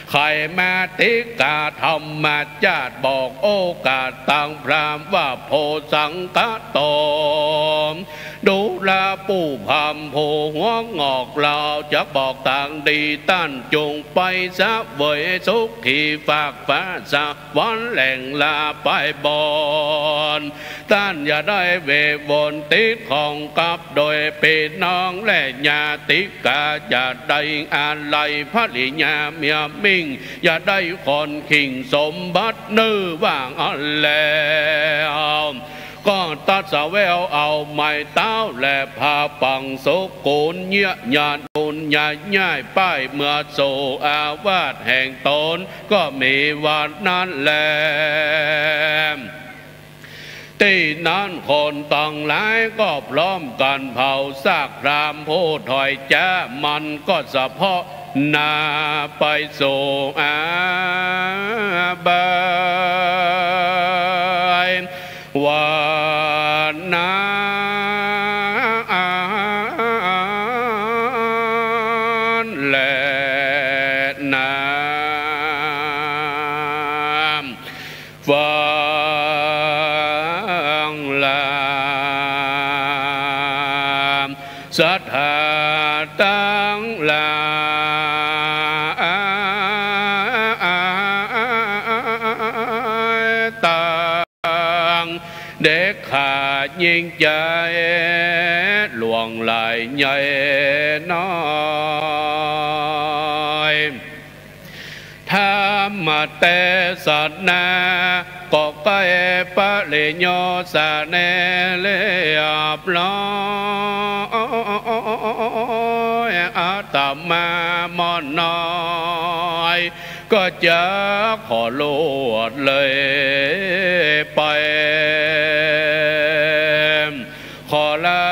ใครมาติกาธรรมจาดบอกโอกาสต่างพรามว่าโพสังกโตดูแลผู้พามโพหัวงอกเราจะบอกต่างดีต้านจงไปซะเวยสุขีฝากฟ้าสะวันแหล่งลาไปบอนต้านอย่าได้เวบนติดของกับโดยเป็นน้องและญาติกาอย่าได้อะไรพระลิญาเมียมิ่งอย่าได้คนขิงสมบัตินื้อว่างอันแล้วก็ตัดสาวแววเอาไม้เต้าและพาปังโสกุลเยี่ยญาณบุญญาง่ายป้ายเมื่อโซอาวาสแห่งตนก็มีวันนั้นแลที่นั้นคนต่างหลายก็พร้อมกันเผาซากพรามผู้ถอยจ้ามันก็เฉพาะนาไปสู่อาบายวันนั้นแหละน้ำฟังลามศรัทธาตั้งหลายต่างเด็กขาดยิ่งใจหลวงไหลใหญ่น้อยธรรมเตศนาก็ใกล้ปะเลโยสาเนเลบลอยอาตมามอนน้อยก็จะขอโลดเลยไปขอลา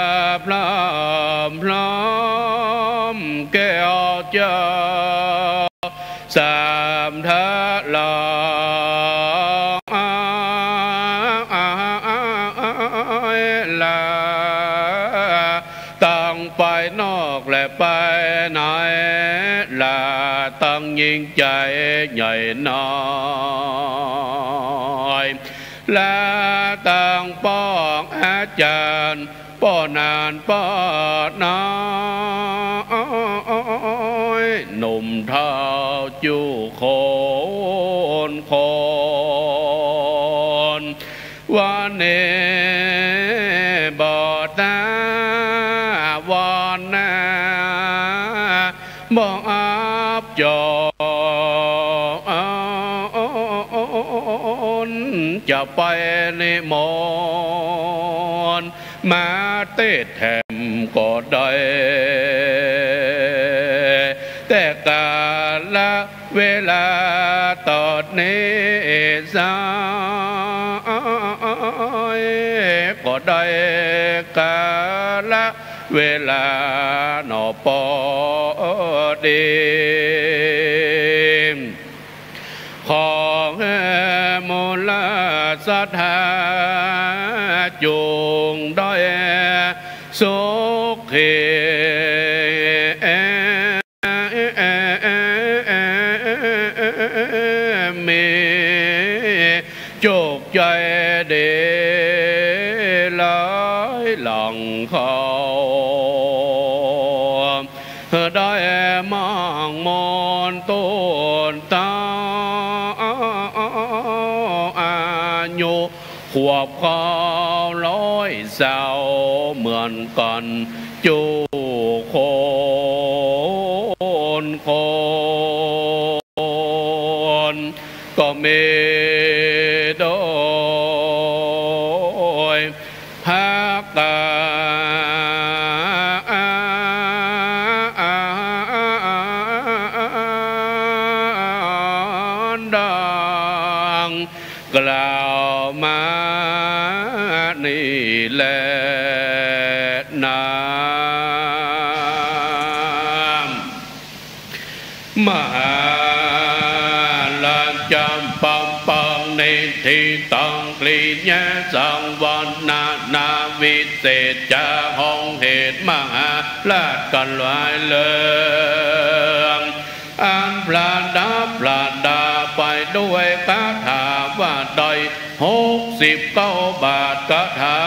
พร้อมพร้อมแก้วเจ้าสามทะลาตั้งไปนอกและไปไหนลาตั้งยิ่งใจใหญ่น้อยและตั้งป้องอาจารย์ป้อนานป้อน้อยหนุ่มเท้าจูโคนวันนี้บอดหน้าวันหน้าบอกอับจอนจะไปนิมนต์มาเต้แถมก็ได้แต่กาลเวลาตอนนี้สายก็ได้กาลเวลาหนอปอดีของมูลศรัทธาจุงด้อยสุขีมีโจกใจเดหลายหลังเขาได้มั่งมนต้นตาอายุขวบเขาร้อยสาวเหมือนกันจูคนก็มีโดยภาคกา งกล่าวมานี่แลนามาลาจำปังปังในที่ตังกลีญะสังวันนาวิเศษจะห้องเหตุมหาลาดกันหลายเลืองอันปราดาไปด้วยคาถาว่าใด69 บาทคาถา